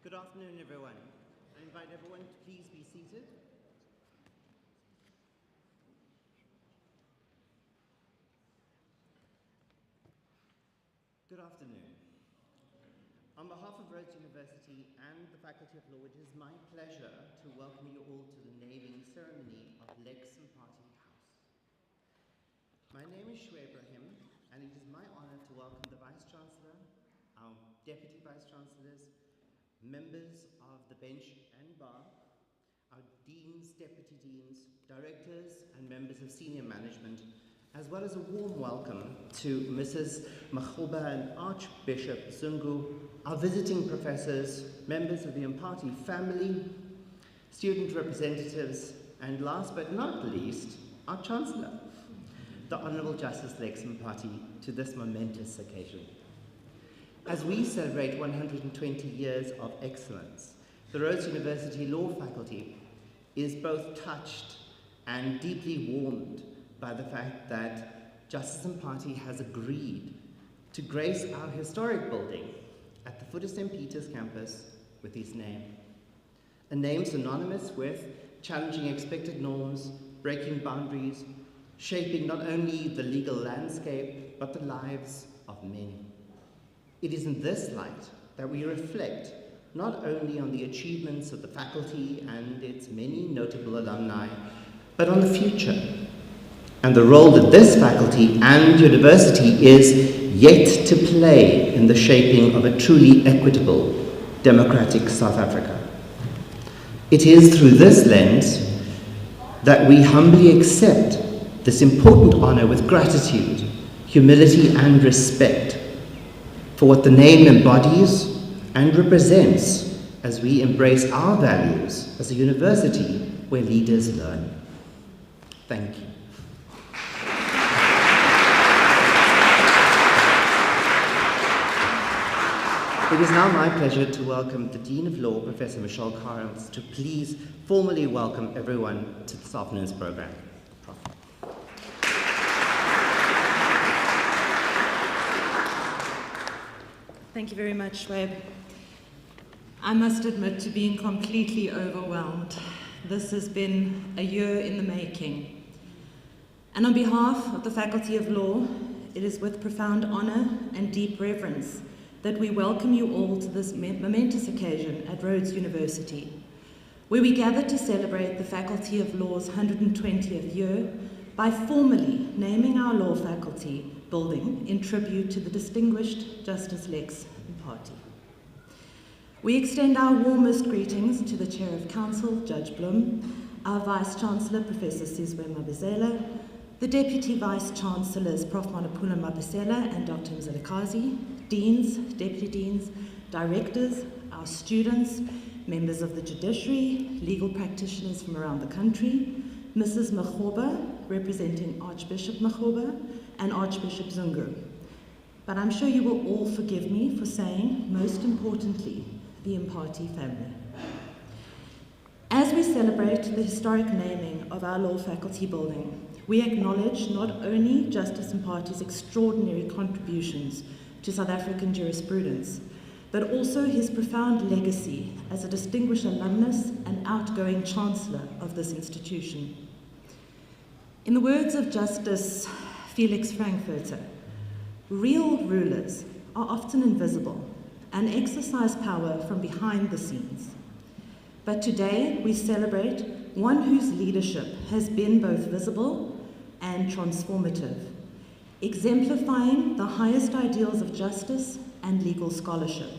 Good afternoon, everyone. I invite everyone to please be seated. Good afternoon. On behalf of Rhodes University and the Faculty of Law, it is my pleasure to welcome you all to the naming ceremony of Lex Mpathi House. My name is Ibrahim, and it is my honor to welcome the Vice Chancellor, our Deputy Vice Chancellors, members of the bench and bar, our deans, deputy deans, directors, and members of senior management, as well as a warm welcome to Mrs. Makhoba and Archbishop Zungu, our visiting professors, members of the Mpathi family, student representatives, and last but not least, our Chancellor, the Honourable Judge Lex Mpathi, to this momentous occasion. As we celebrate 120 years of excellence, the Rhodes University Law Faculty is both touched and deeply warmed by the fact that Justice Mpathi has agreed to grace our historic building at the foot of St. Peter's campus with his name. A name synonymous with challenging expected norms, breaking boundaries, shaping not only the legal landscape, but the lives of many. It is in this light that we reflect not only on the achievements of the faculty and its many notable alumni, but on the future, and the role that this faculty and university is yet to play in the shaping of a truly equitable, democratic South Africa. It is through this lens that we humbly accept this important honor with gratitude, humility, and respect for what the name embodies and represents as we embrace our values as a university where leaders learn. Thank you. It is now my pleasure to welcome the Dean of Law, Professor Michelle Carnes, to please formally welcome everyone to this afternoon's program. Thank you very much, Schwab. I must admit to being completely overwhelmed. This has been a year in the making. And on behalf of the Faculty of Law, it is with profound honor and deep reverence that we welcome you all to this momentous occasion at Rhodes University, where we gather to celebrate the Faculty of Law's 120th year by formally naming our law faculty building in tribute to the distinguished Justice Lex Mpathi. We extend our warmest greetings to the Chair of Council, Judge Blum, our Vice Chancellor, Professor Sizwe Mabizela, the Deputy Vice Chancellors, Prof. Manapula Mabisela and Dr. Mzilikazi, Deans, Deputy Deans, Directors, our students, members of the judiciary, legal practitioners from around the country, Mrs. Makhoba, representing Archbishop Makhoba, and Archbishop Zungu. But I'm sure you will all forgive me for saying, most importantly, the Mpathi family. As we celebrate the historic naming of our law faculty building, we acknowledge not only Justice Mpathi's extraordinary contributions to South African jurisprudence, but also his profound legacy as a distinguished alumnus and outgoing chancellor of this institution. In the words of Justice Felix Frankfurter, real rulers are often invisible and exercise power from behind the scenes. But today we celebrate one whose leadership has been both visible and transformative, exemplifying the highest ideals of justice and legal scholarship.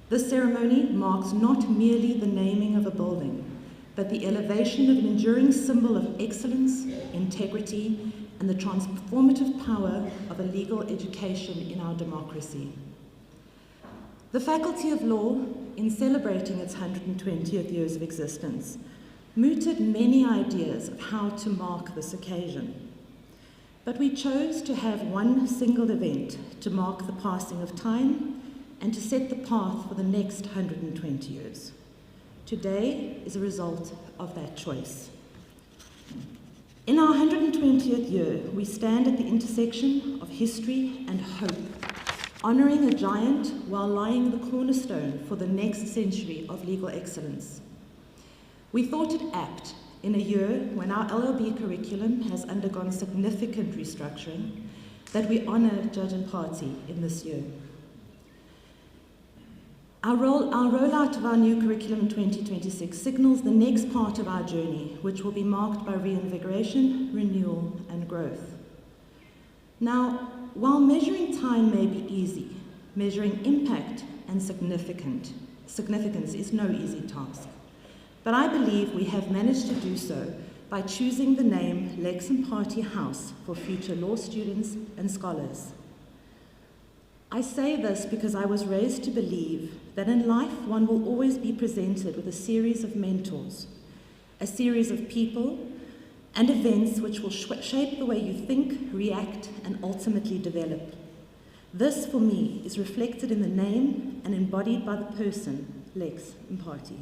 This ceremony marks not merely the naming of a building, but the elevation of an enduring symbol of excellence, integrity, and the transformative power of a legal education in our democracy. The Faculty of Law, in celebrating its 120th years of existence, mooted many ideas of how to mark this occasion. But we chose to have one single event to mark the passing of time and to set the path for the next 120 years. Today is a result of that choice. In our 120th year, we stand at the intersection of history and hope, honoring a giant while laying the cornerstone for the next century of legal excellence. We thought it apt, in a year when our LLB curriculum has undergone significant restructuring, that we honor Judge Mpathi in this year. Our rollout of our new curriculum in 2026 signals the next part of our journey, which will be marked by reinvigoration, renewal, and growth. Now, while measuring time may be easy, measuring impact and significance is no easy task. But I believe we have managed to do so by choosing the name Lex Mpathi House for future law students and scholars. I say this because I was raised to believe that in life one will always be presented with a series of mentors, a series of people and events which will shape the way you think, react, and ultimately develop. This, for me, is reflected in the name and embodied by the person, Lex Mpathi.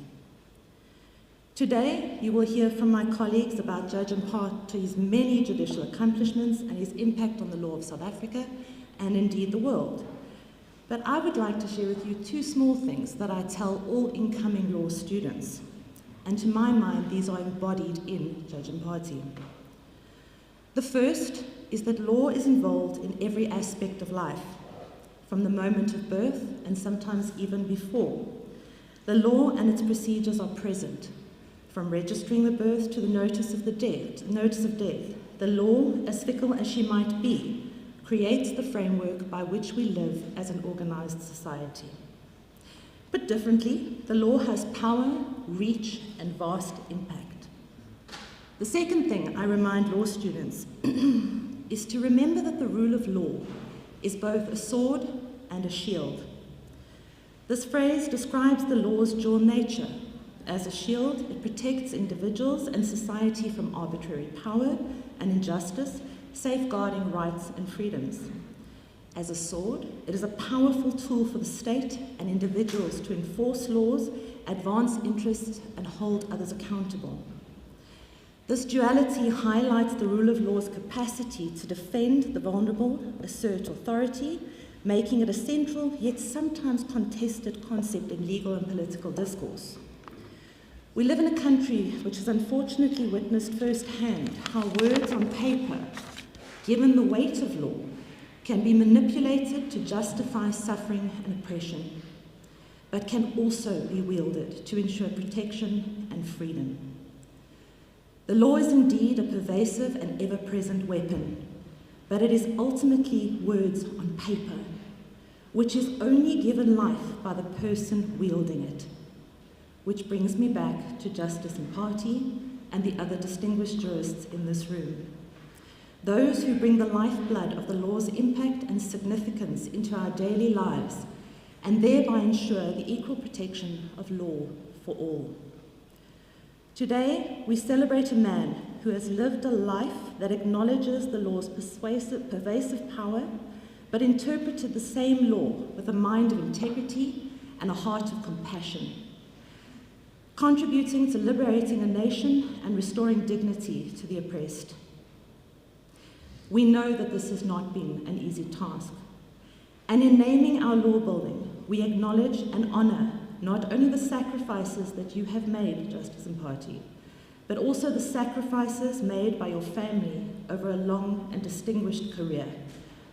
Today, you will hear from my colleagues about Judge Mpathi's many judicial accomplishments and his impact on the law of South Africa and indeed the world. But I would like to share with you two small things that I tell all incoming law students. And to my mind, these are embodied in Judge Mpathi. The first is that law is involved in every aspect of life, from the moment of birth and sometimes even before. The law and its procedures are present, from registering the birth to the notice of death. The law, as fickle as she might be, creates the framework by which we live as an organized society. Put differently, the law has power, reach, and vast impact. The second thing I remind law students is to remember that the rule of law is both a sword and a shield. This phrase describes the law's dual nature. As a shield, it protects individuals and society from arbitrary power and injustice, safeguarding rights and freedoms. As a sword, it is a powerful tool for the state and individuals to enforce laws, advance interests, and hold others accountable. This duality highlights the rule of law's capacity to defend the vulnerable, assert authority, making it a central yet sometimes contested concept in legal and political discourse. We live in a country which has unfortunately witnessed firsthand how words on paper, given the weight of law, can be manipulated to justify suffering and oppression, but can also be wielded to ensure protection and freedom. The law is indeed a pervasive and ever-present weapon, but it is ultimately words on paper, which is only given life by the person wielding it. Which brings me back to Justice Mpathi and the other distinguished jurists in this room. Those who bring the lifeblood of the law's impact and significance into our daily lives and thereby ensure the equal protection of law for all. Today, we celebrate a man who has lived a life that acknowledges the law's pervasive power, but interpreted the same law with a mind of integrity and a heart of compassion, contributing to liberating a nation and restoring dignity to the oppressed. We know that this has not been an easy task. And in naming our law building, we acknowledge and honour not only the sacrifices that you have made, Justice Mpathi, but also the sacrifices made by your family over a long and distinguished career,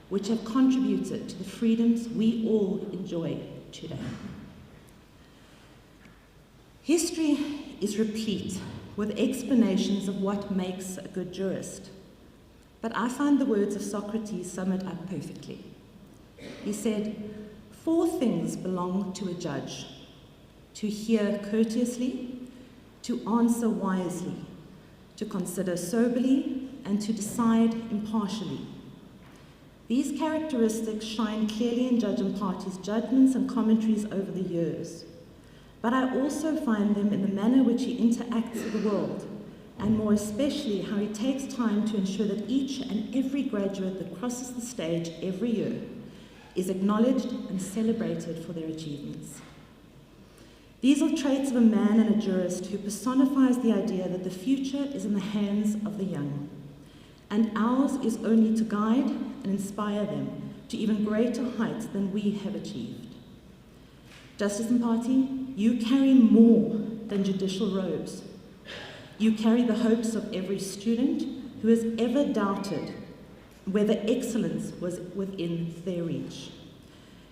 which have contributed to the freedoms we all enjoy today. History is replete with explanations of what makes a good jurist. But I find the words of Socrates sum it up perfectly. He said, 4 things belong to a judge: to hear courteously, to answer wisely, to consider soberly, and to decide impartially. These characteristics shine clearly in Judge Mpathi's judgments and commentaries over the years. But I also find them in the manner which he interacts with the world, and more especially how he takes time to ensure that each and every graduate that crosses the stage every year is acknowledged and celebrated for their achievements. These are traits of a man and a jurist who personifies the idea that the future is in the hands of the young, and ours is only to guide and inspire them to even greater heights than we have achieved. Justice Mpathi, you carry more than judicial robes. You carry the hopes of every student who has ever doubted whether excellence was within their reach.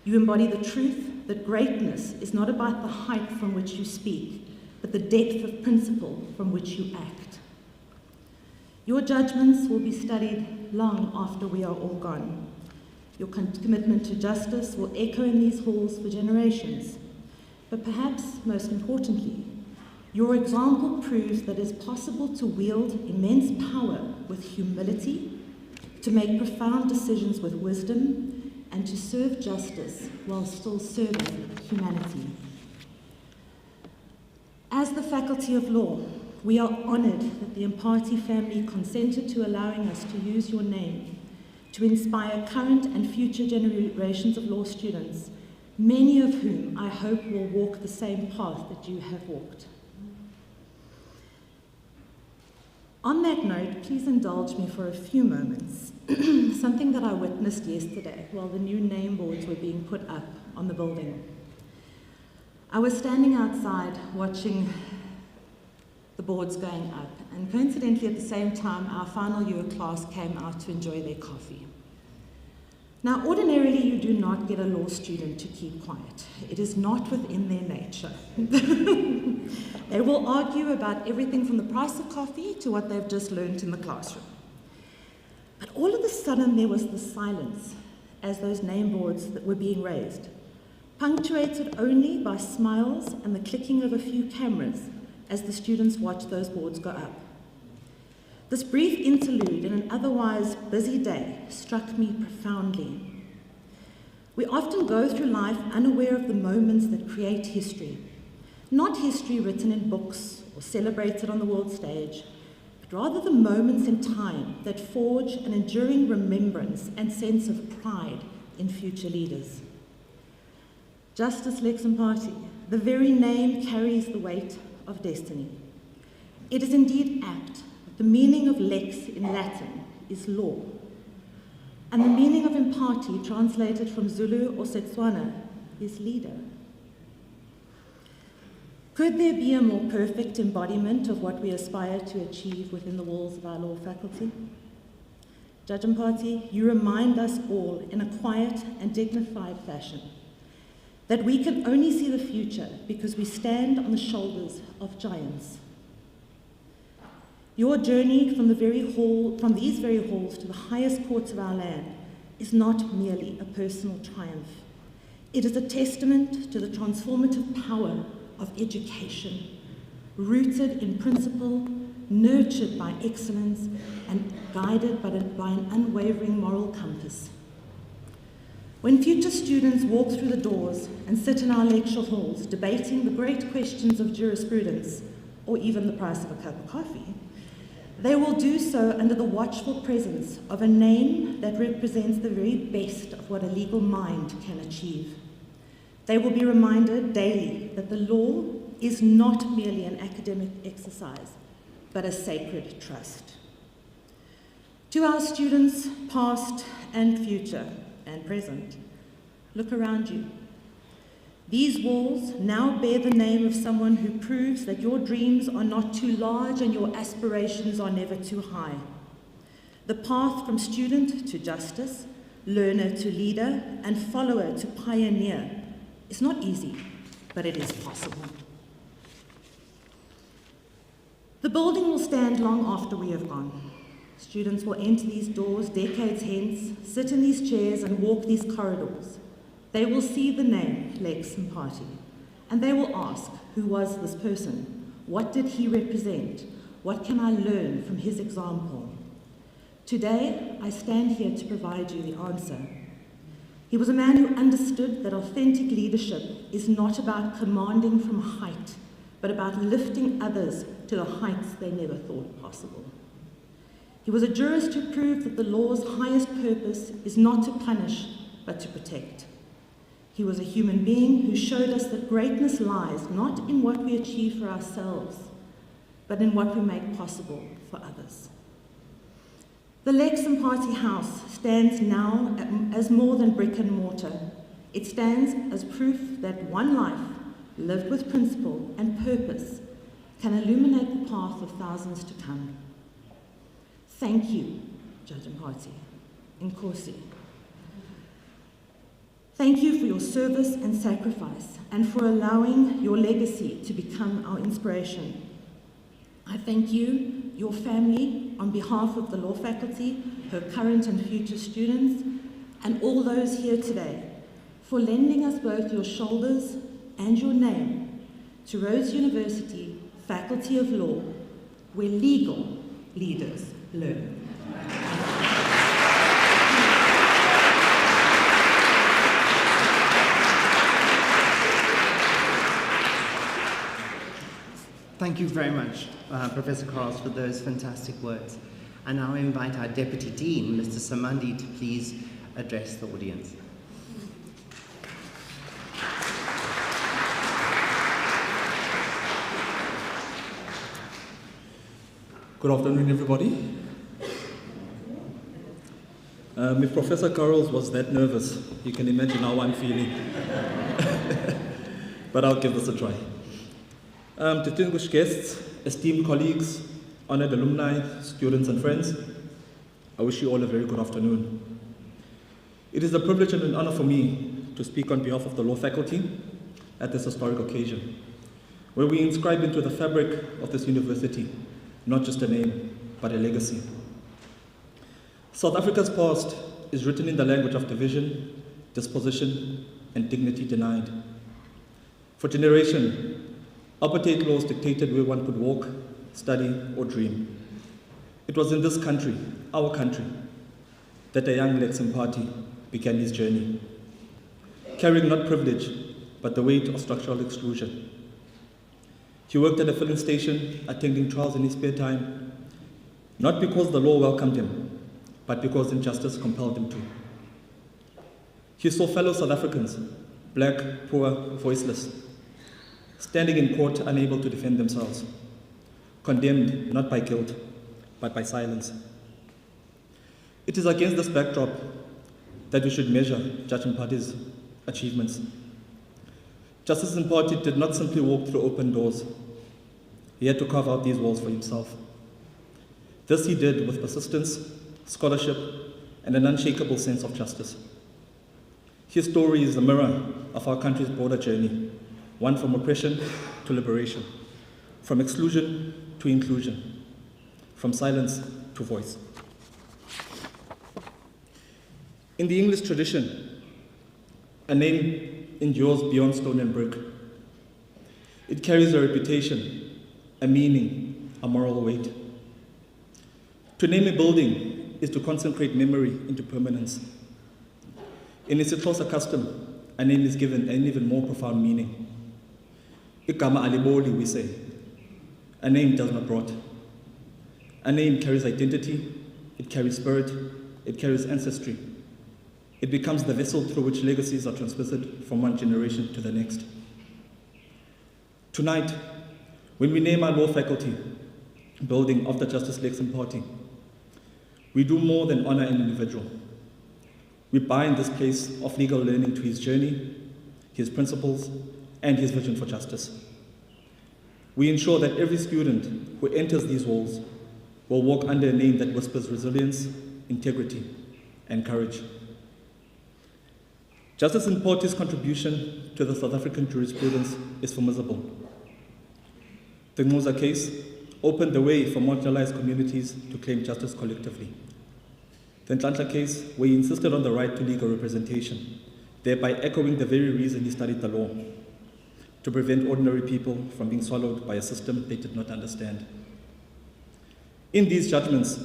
You embody the truth that greatness is not about the height from which you speak, but the depth of principle from which you act. Your judgments will be studied long after we are all gone. Your commitment to justice will echo in these halls for generations. But perhaps most importantly, your example proves that it is possible to wield immense power with humility, to make profound decisions with wisdom, and to serve justice while still serving humanity. As the Faculty of Law, we are honoured that the Mpathi family consented to allowing us to use your name to inspire current and future generations of law students, many of whom I hope will walk the same path that you have walked. On that note, please indulge me for a few moments. Something that I witnessed yesterday while the new name boards were being put up on the building. I was standing outside watching the boards going up, and coincidentally at the same time our final year class came out to enjoy their coffee. Now, ordinarily you do not get a law student to keep quiet. It is not within their nature. They will argue about everything from the price of coffee to what they've just learned in the classroom. But all of a sudden there was the silence as those name boards that were being raised, punctuated only by smiles and the clicking of a few cameras as the students watched those boards go up. This brief interlude in an otherwise busy day struck me profoundly. We often go through life unaware of the moments that create history, not history written in books or celebrated on the world stage, but rather the moments in time that forge an enduring remembrance and sense of pride in future leaders. Justice Lex Mpathi, the very name carries the weight of destiny. It is indeed apt. The meaning of lex in Latin is law, and the meaning of Mpathi, translated from Zulu or Setswana, is leader. Could there be a more perfect embodiment of what we aspire to achieve within the walls of our law faculty? Judge Mpathi, you remind us all in a quiet and dignified fashion that we can only see the future because we stand on the shoulders of giants. Your journey from these very halls to the highest courts of our land is not merely a personal triumph. It is a testament to the transformative power of education, rooted in principle, nurtured by excellence, and guided by an unwavering moral compass. When future students walk through the doors and sit in our lecture halls debating the great questions of jurisprudence, or even the price of a cup of coffee, they will do so under the watchful presence of a name that represents the very best of what a legal mind can achieve. They will be reminded daily that the law is not merely an academic exercise, but a sacred trust. To our students, past and future and present, look around you. These walls now bear the name of someone who proves that your dreams are not too large and your aspirations are never too high. The path from student to justice, learner to leader, and follower to pioneer is not easy, but it is possible. The building will stand long after we have gone. Students will enter these doors decades hence, sit in these chairs and walk these corridors. They will see the name Lex Mpathi, and they will ask, who was this person? What did he represent? What can I learn from his example? Today, I stand here to provide you the answer. He was a man who understood that authentic leadership is not about commanding from height, but about lifting others to the heights they never thought possible. He was a jurist who proved that the law's highest purpose is not to punish, but to protect. He was a human being who showed us that greatness lies not in what we achieve for ourselves, but in what we make possible for others. The Lex Mpathi House stands now as more than brick and mortar. It stands as proof that one life, lived with principle and purpose, can illuminate the path of thousands to come. Thank you, Judge Mpathi, Nkosi. Thank you for your service and sacrifice, and for allowing your legacy to become our inspiration. I thank you your family, on behalf of the law faculty, her current and future students, and all those here today, for lending us both your shoulders and your name to Rhodes University Faculty of Law, where legal leaders learn. Thank you very much, Professor Carls, for those fantastic words. I now invite our Deputy Dean, Mr. Samandi, to please address the audience. Good afternoon, everybody. If Professor Carls was that nervous, you can imagine how I'm feeling. But I'll give this a try. Distinguished guests, esteemed colleagues, honored alumni, students and friends, I wish you all a very good afternoon. It is a privilege and an honor for me to speak on behalf of the law faculty at this historic occasion, where we inscribe into the fabric of this university not just a name, but a legacy. South Africa's past is written in the language of division, disposition, and dignity denied. For generations, apartheid laws dictated where one could walk, study, or dream. It was in this country, our country, that a young Lex Mpathi began his journey, carrying not privilege, but the weight of structural exclusion. He worked at a filling station, attending trials in his spare time, not because the law welcomed him, but because injustice compelled him to. He saw fellow South Africans, black, poor, voiceless, standing in court unable to defend themselves, condemned not by guilt, but by silence. It is against this backdrop that we should measure Judge Mpathi's achievements. Justice Mpathi did not simply walk through open doors. He had to carve out these walls for himself. This he did with persistence, scholarship, and an unshakable sense of justice. His story is a mirror of our country's broader journey, one from oppression to liberation, from exclusion to inclusion, from silence to voice. In the English tradition, a name endures beyond stone and brick. It carries a reputation, a meaning, a moral weight. To name a building is to consecrate memory into permanence. In its closer custom, a name is given an even more profound meaning. Igama aliboli, we say. A name does not rot. A name carries identity, it carries spirit, it carries ancestry. It becomes the vessel through which legacies are transmitted from one generation to the next. Tonight, when we name our law faculty, building after Justice Lex Mpathi, we do more than honor an individual. We bind this place of legal learning to his journey, his principles, and his vision for justice. We ensure that every student who enters these walls will walk under a name that whispers resilience, integrity, and courage. Justice Mpathi's contribution to the South African jurisprudence is formidable. The Ngcuza case opened the way for marginalized communities to claim justice collectively. The Nhlanhla case, where he insisted on the right to legal representation, thereby echoing the very reason he studied the law, to prevent ordinary people from being swallowed by a system they did not understand. In these judgments,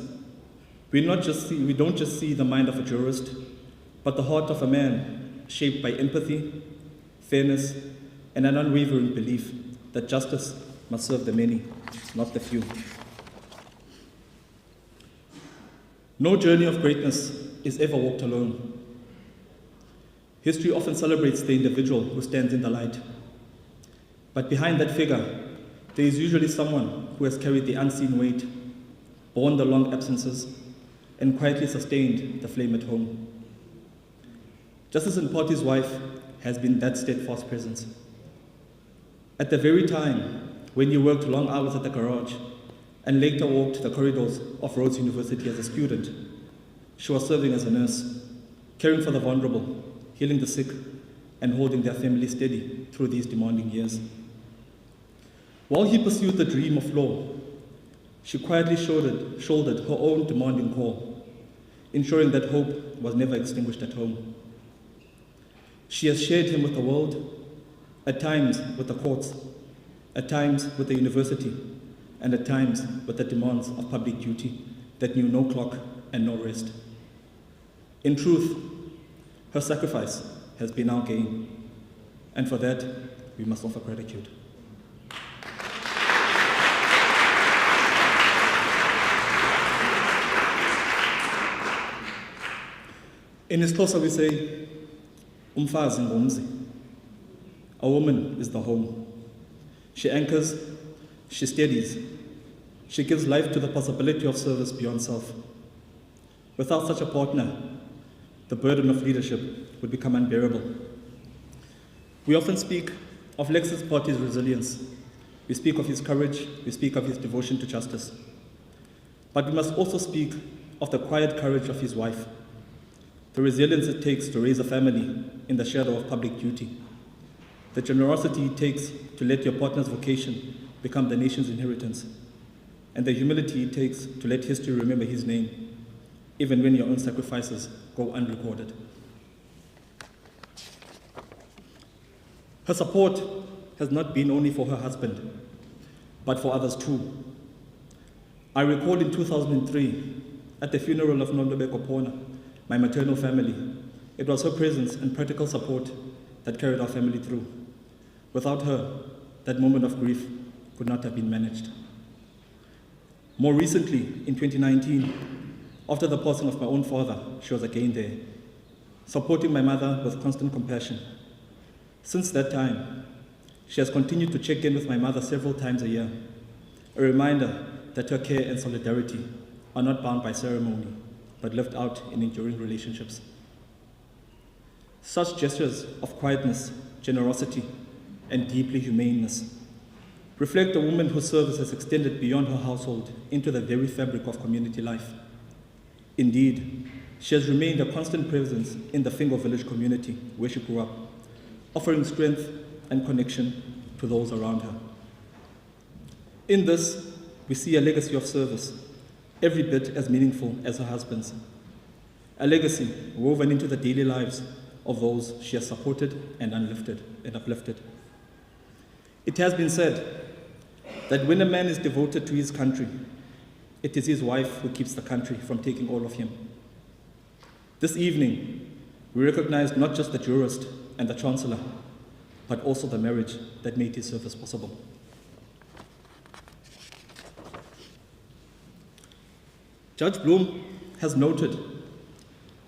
we don't just see the mind of a jurist, but the heart of a man shaped by empathy, fairness, and an unwavering belief that justice must serve the many, not the few. No journey of greatness is ever walked alone. History often celebrates the individual who stands in the light. But behind that figure, there is usually someone who has carried the unseen weight, borne the long absences, and quietly sustained the flame at home. Justice Mpathi's wife has been that steadfast presence. At the very time when you worked long hours at the garage and later walked the corridors of Rhodes University as a student, she was serving as a nurse, caring for the vulnerable, healing the sick, and holding their family steady through these demanding years. While he pursued the dream of law, she quietly shouldered her own demanding call, ensuring that hope was never extinguished at home. She has shared him with the world, at times with the courts, at times with the university, and at times with the demands of public duty that knew no clock and no rest. In truth, her sacrifice has been our gain, and for that, we must offer gratitude. In isiXhosa we say, umfazi ngumzi. A woman is the home. She anchors, she steadies, she gives life to the possibility of service beyond self. Without such a partner, the burden of leadership would become unbearable. We often speak of Lex Mpathi's resilience. We speak of his courage, we speak of his devotion to justice. But we must also speak of the quiet courage of his wife, the resilience it takes to raise a family in the shadow of public duty, the generosity it takes to let your partner's vocation become the nation's inheritance, and the humility it takes to let history remember his name, even when your own sacrifices go unrecorded. Her support has not been only for her husband, but for others too. I recall in 2003, at the funeral of Honourable my maternal family, it was her presence and practical support that carried our family through. Without her, that moment of grief could not have been managed. More recently, in 2019, after the passing of my own father, she was again there, supporting my mother with constant compassion. Since that time, she has continued to check in with my mother several times a year, a reminder that her care and solidarity are not bound by ceremony, but lived out in enduring relationships. Such gestures of quietness, generosity, and deeply humaneness reflect a woman whose service has extended beyond her household into the very fabric of community life. Indeed, she has remained a constant presence in the Fingo village community where she grew up, offering strength and connection to those around her. In this, we see a legacy of service, every bit as meaningful as her husband's. A legacy woven into the daily lives of those she has supported and uplifted. It has been said that when a man is devoted to his country, it is his wife who keeps the country from taking all of him. This evening, we recognize not just the jurist and the chancellor, but also the marriage that made his service possible. Judge Bloom has noted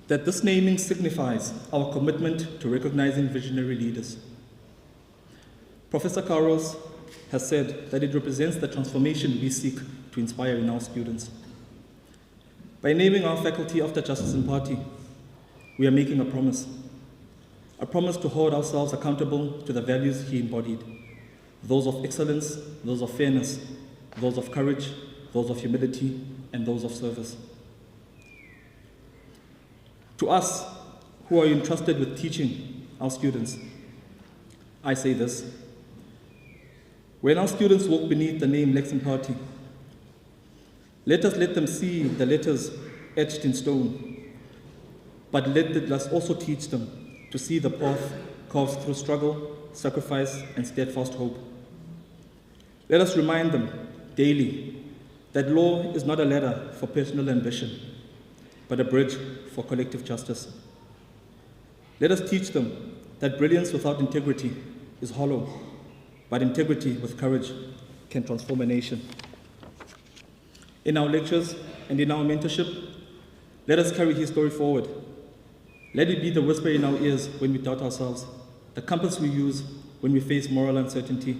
that this naming signifies our commitment to recognizing visionary leaders. Professor Carlos has said that it represents the transformation we seek to inspire in our students. By naming our faculty after Justice Mpathi, we are making a promise to hold ourselves accountable to the values he embodied, those of excellence, those of fairness, those of courage, those of humility, and those of service. To us, who are entrusted with teaching our students, I say this: when our students walk beneath the name Lex Mpathi, let them see the letters etched in stone, but let us also teach them to see the path carved through struggle, sacrifice, and steadfast hope. Let us remind them daily that law is not a ladder for personal ambition, but a bridge for collective justice. Let us teach them that brilliance without integrity is hollow, but integrity with courage can transform a nation. In our lectures and in our mentorship, let us carry his story forward. Let it be the whisper in our ears when we doubt ourselves, the compass we use when we face moral uncertainty,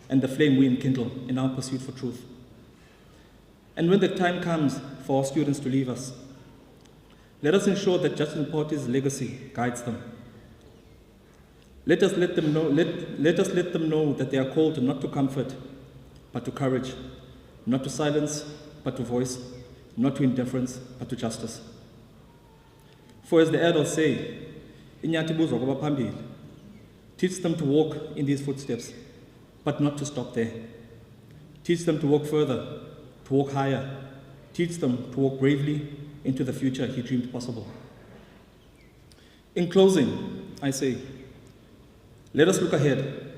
and the flame we enkindle in our pursuit for truth. And when the time comes for our students to leave us, let us ensure that Justice Mpathi's legacy guides them. Let us let them know that they are called not to comfort, but to courage, not to silence, but to voice, not to indifference, but to justice. For as the adults say, teach them to walk in these footsteps, but not to stop there. Teach them to walk further, to walk higher, teach them to walk bravely into the future he dreamed possible. In closing, I say, let us look ahead.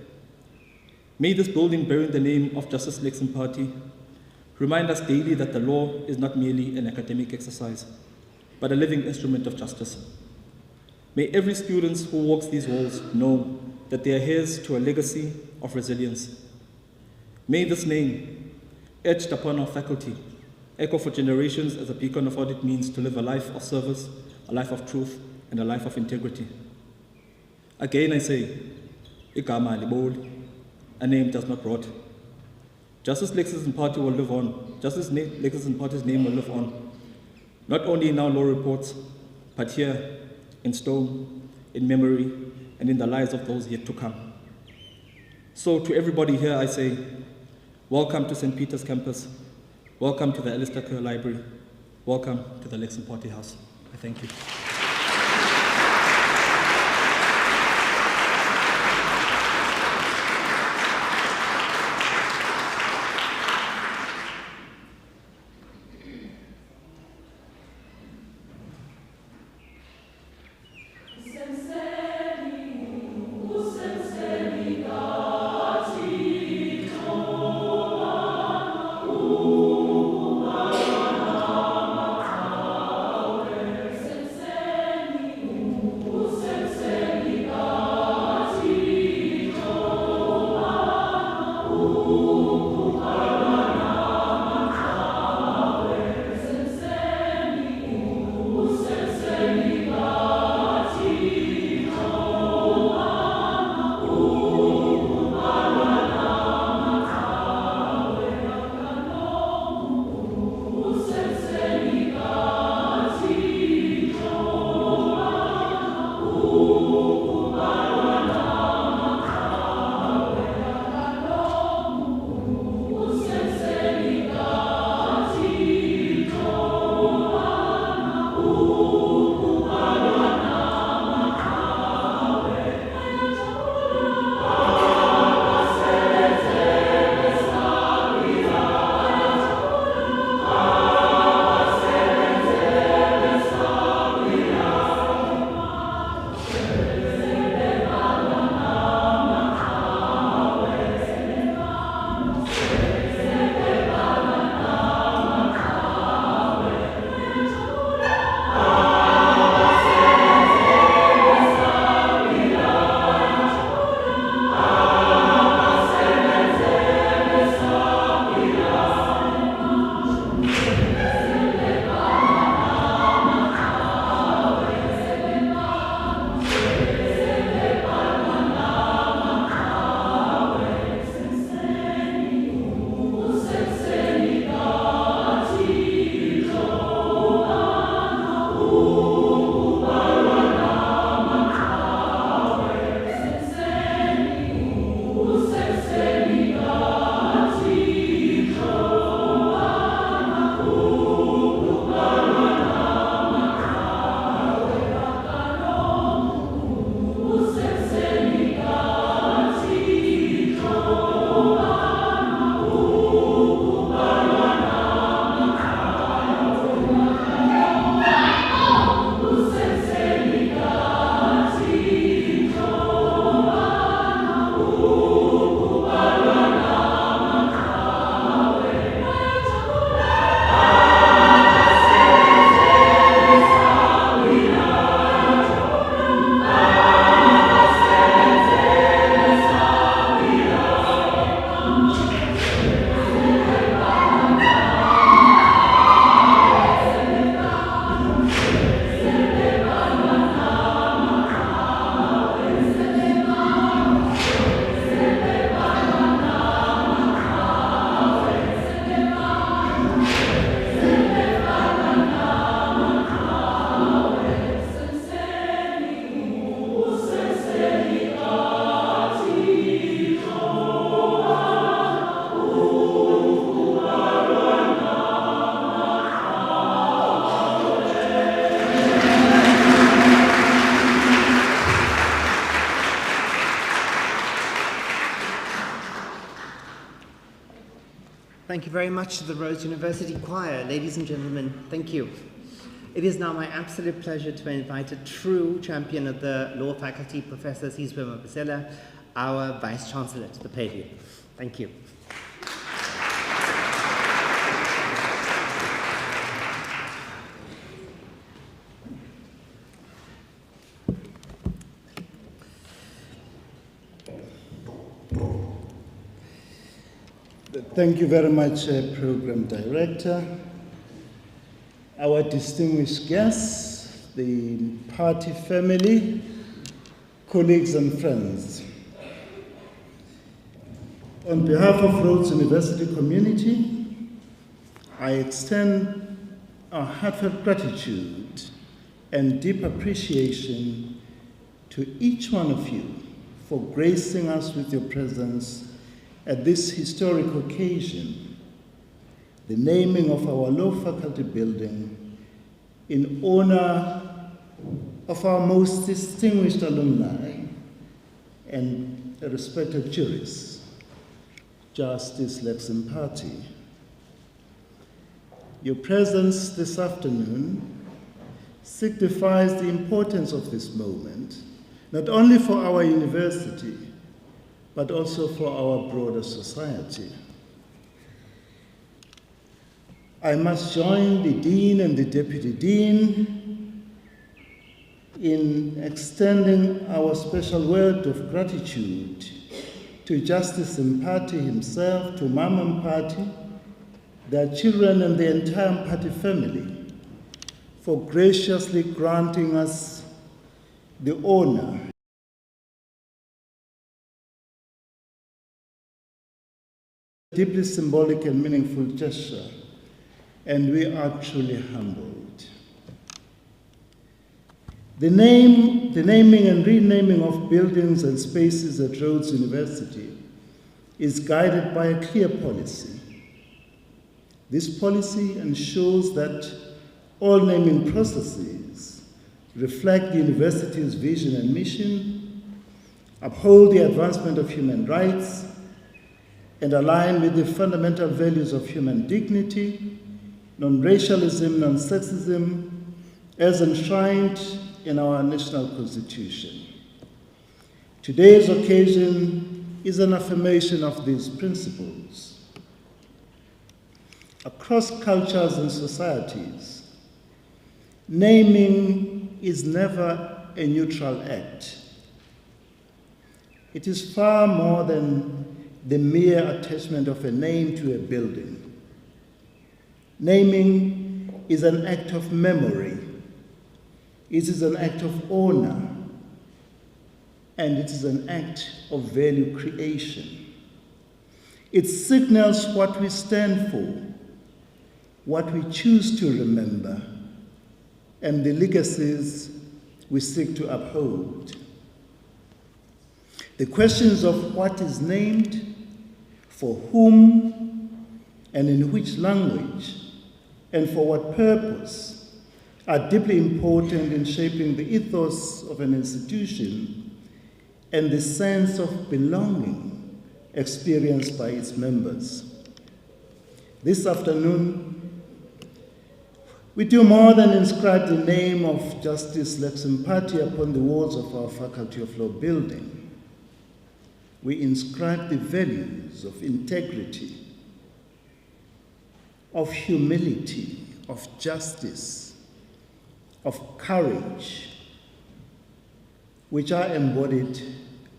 May this building bearing the name of Justice Lex Mpathi remind us daily that the law is not merely an academic exercise, but a living instrument of justice. May every student who walks these halls know that they are heirs to a legacy of resilience. May this name, etched upon our faculty, echo for generations as a beacon of what it means to live a life of service, a life of truth, and a life of integrity. Again I say, igama liboli, a name does not rot. Justice Lex Mpathi will live on. Justice Lex Mpathi's name will live on, not only in our law reports, but here, in stone, in memory, and in the lives of those yet to come. So to everybody here I say, welcome to St. Peter's campus, welcome to the Alistair Kerr Library, welcome to the Lex Mpathi House. I thank you. Thank you very much to the Rhodes University Choir. Ladies and gentlemen, thank you. It is now my absolute pleasure to invite a true champion of the law faculty, Professor Sizwe Mabusela, our Vice Chancellor, to the podium. Thank you. Thank you very much, Program Director. Our distinguished guests, the party family, colleagues and friends. On behalf of Rhodes University community, I extend our heartfelt gratitude and deep appreciation to each one of you for gracing us with your presence at this historic occasion, the naming of our law faculty building in honor of our most distinguished alumni and respected jurist, Justice Lex Mpathi. Your presence this afternoon signifies the importance of this moment, not only for our university, but also for our broader society. I must join the Dean and the Deputy Dean in extending our special word of gratitude to Justice Mpathi himself, to Mama Mpathi, their children and the entire Mpathi family for graciously granting us the honor deeply symbolic and meaningful gesture, and we are truly humbled. The naming and renaming of buildings and spaces at Rhodes University is guided by a clear policy. This policy ensures that all naming processes reflect the university's vision and mission, uphold the advancement of human rights, and align with the fundamental values of human dignity, non-racialism, non-sexism, as enshrined in our national constitution. Today's occasion is an affirmation of these principles. Across cultures and societies, naming is never a neutral act. It is far more than the mere attachment of a name to a building. Naming is an act of memory. It is an act of honor. And it is an act of value creation. It signals what we stand for, what we choose to remember, and the legacies we seek to uphold. The questions of what is named, for whom, and in which language, and for what purpose, are deeply important in shaping the ethos of an institution and the sense of belonging experienced by its members. This afternoon, we do more than inscribe the name of Justice Lex Mpathi upon the walls of our Faculty of Law building. We inscribe the values of integrity, of humility, of justice, of courage, which are embodied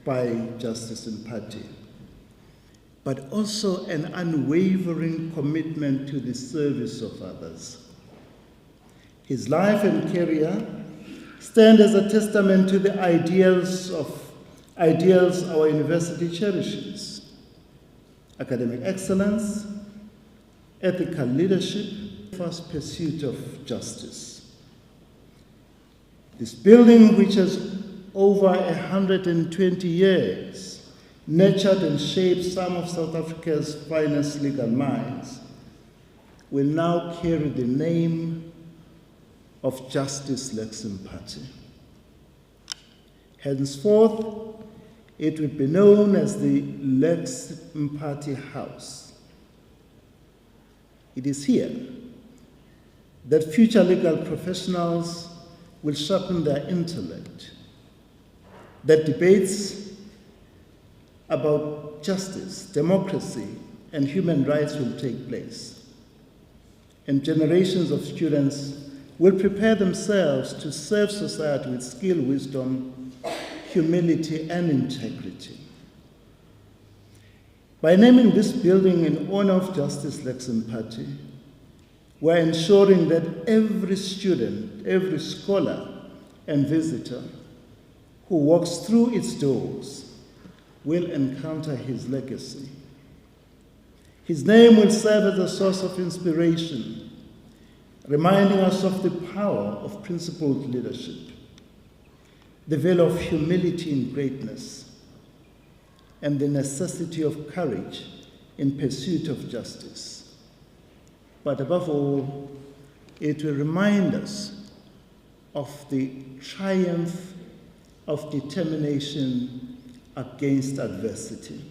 by Justice Mpathi, but also an unwavering commitment to the service of others. His life and career stand as a testament to the ideals our university cherishes: academic excellence, ethical leadership, first pursuit of justice. This building, which has over 120 years nurtured and shaped some of South Africa's finest legal minds, will now carry the name of Justice Lex Mpathi. Henceforth, it will be known as the Lex Mpathi House. It is here that future legal professionals will sharpen their intellect, that debates about justice, democracy, and human rights will take place, and generations of students will prepare themselves to serve society with skill, wisdom, humility, and integrity. By naming this building in honor of Justice Lex Mpathi, we're ensuring that every student, every scholar, and visitor who walks through its doors will encounter his legacy. His name will serve as a source of inspiration, reminding us of the power of principled leadership, the value of humility in greatness, and the necessity of courage in pursuit of justice. But above all, it will remind us of the triumph of determination against adversity.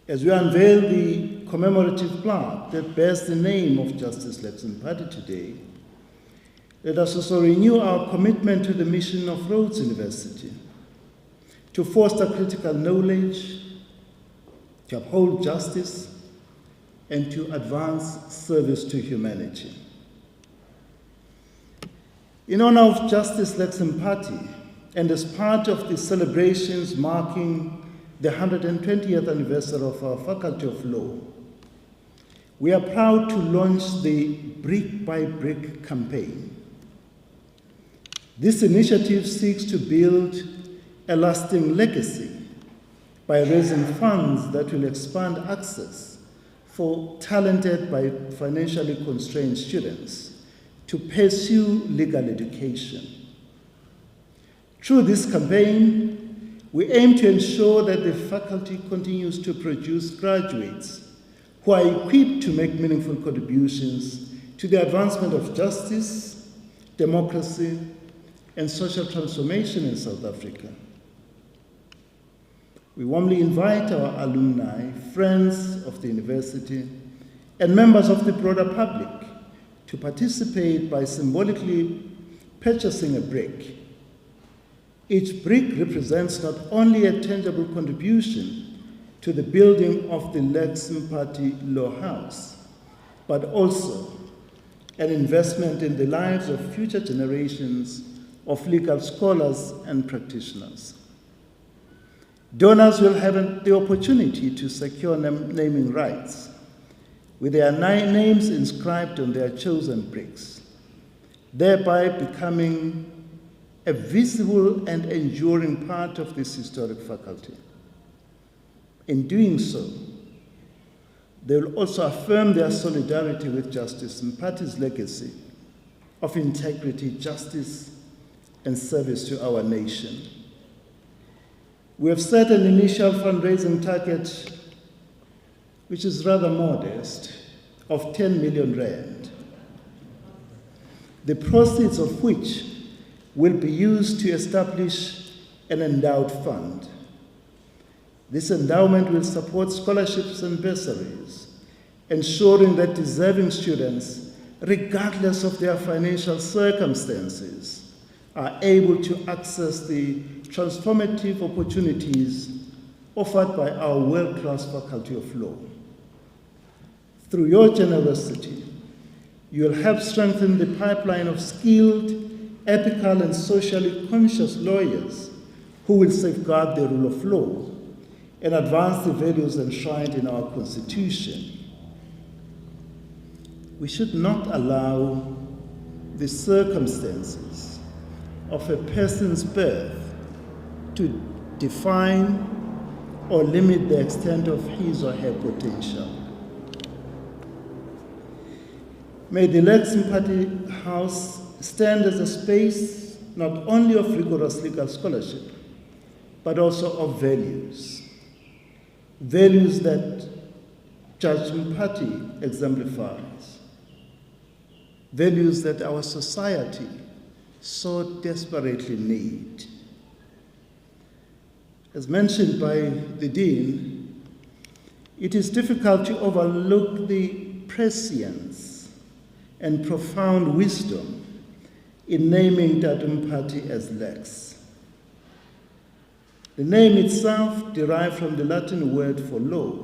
As we unveil the commemorative plaque that bears the name of Justice Lex Mpathi today, let us also renew our commitment to the mission of Rhodes University, to foster critical knowledge, to uphold justice, and to advance service to humanity. In honor of Justice Lex Mpathi, and as part of the celebrations marking the 120th anniversary of our Faculty of Law, we are proud to launch the Brick by Brick campaign. This initiative seeks to build a lasting legacy by raising funds that will expand access for talented but financially constrained students to pursue legal education. Through this campaign, we aim to ensure that the faculty continues to produce graduates who are equipped to make meaningful contributions to the advancement of justice, democracy, and social transformation in South Africa. We warmly invite our alumni, friends of the university, and members of the broader public to participate by symbolically purchasing a brick. Each brick represents not only a tangible contribution to the building of the Lex Mpathi Law House, but also an investment in the lives of future generations of legal scholars and practitioners. Donors will have the opportunity to secure naming rights with their names inscribed on their chosen bricks, thereby becoming a visible and enduring part of this historic faculty. In doing so, they will also affirm their solidarity with Justice Mpathi's legacy of integrity, justice, and service to our nation. We have set an initial fundraising target, which is rather modest, of 10 million rand, the proceeds of which will be used to establish an endowed fund. This endowment will support scholarships and bursaries, ensuring that deserving students, regardless of their financial circumstances, are able to access the transformative opportunities offered by our world-class Faculty of Law. Through your generosity, you will help strengthen the pipeline of skilled, ethical, and socially conscious lawyers who will safeguard the rule of law and advance the values enshrined in our Constitution. We should not allow the circumstances of a person's birth to define or limit the extent of his or her potential. May the Lex Mpathi House stand as a space not only of rigorous legal scholarship, but also of values. Values that Judge Mpathi exemplifies. Values that our society so desperately need. As mentioned by the Dean, it is difficult to overlook the prescience and profound wisdom in naming Dr. Mpathi as Lex. The name itself, derived from the Latin word for law,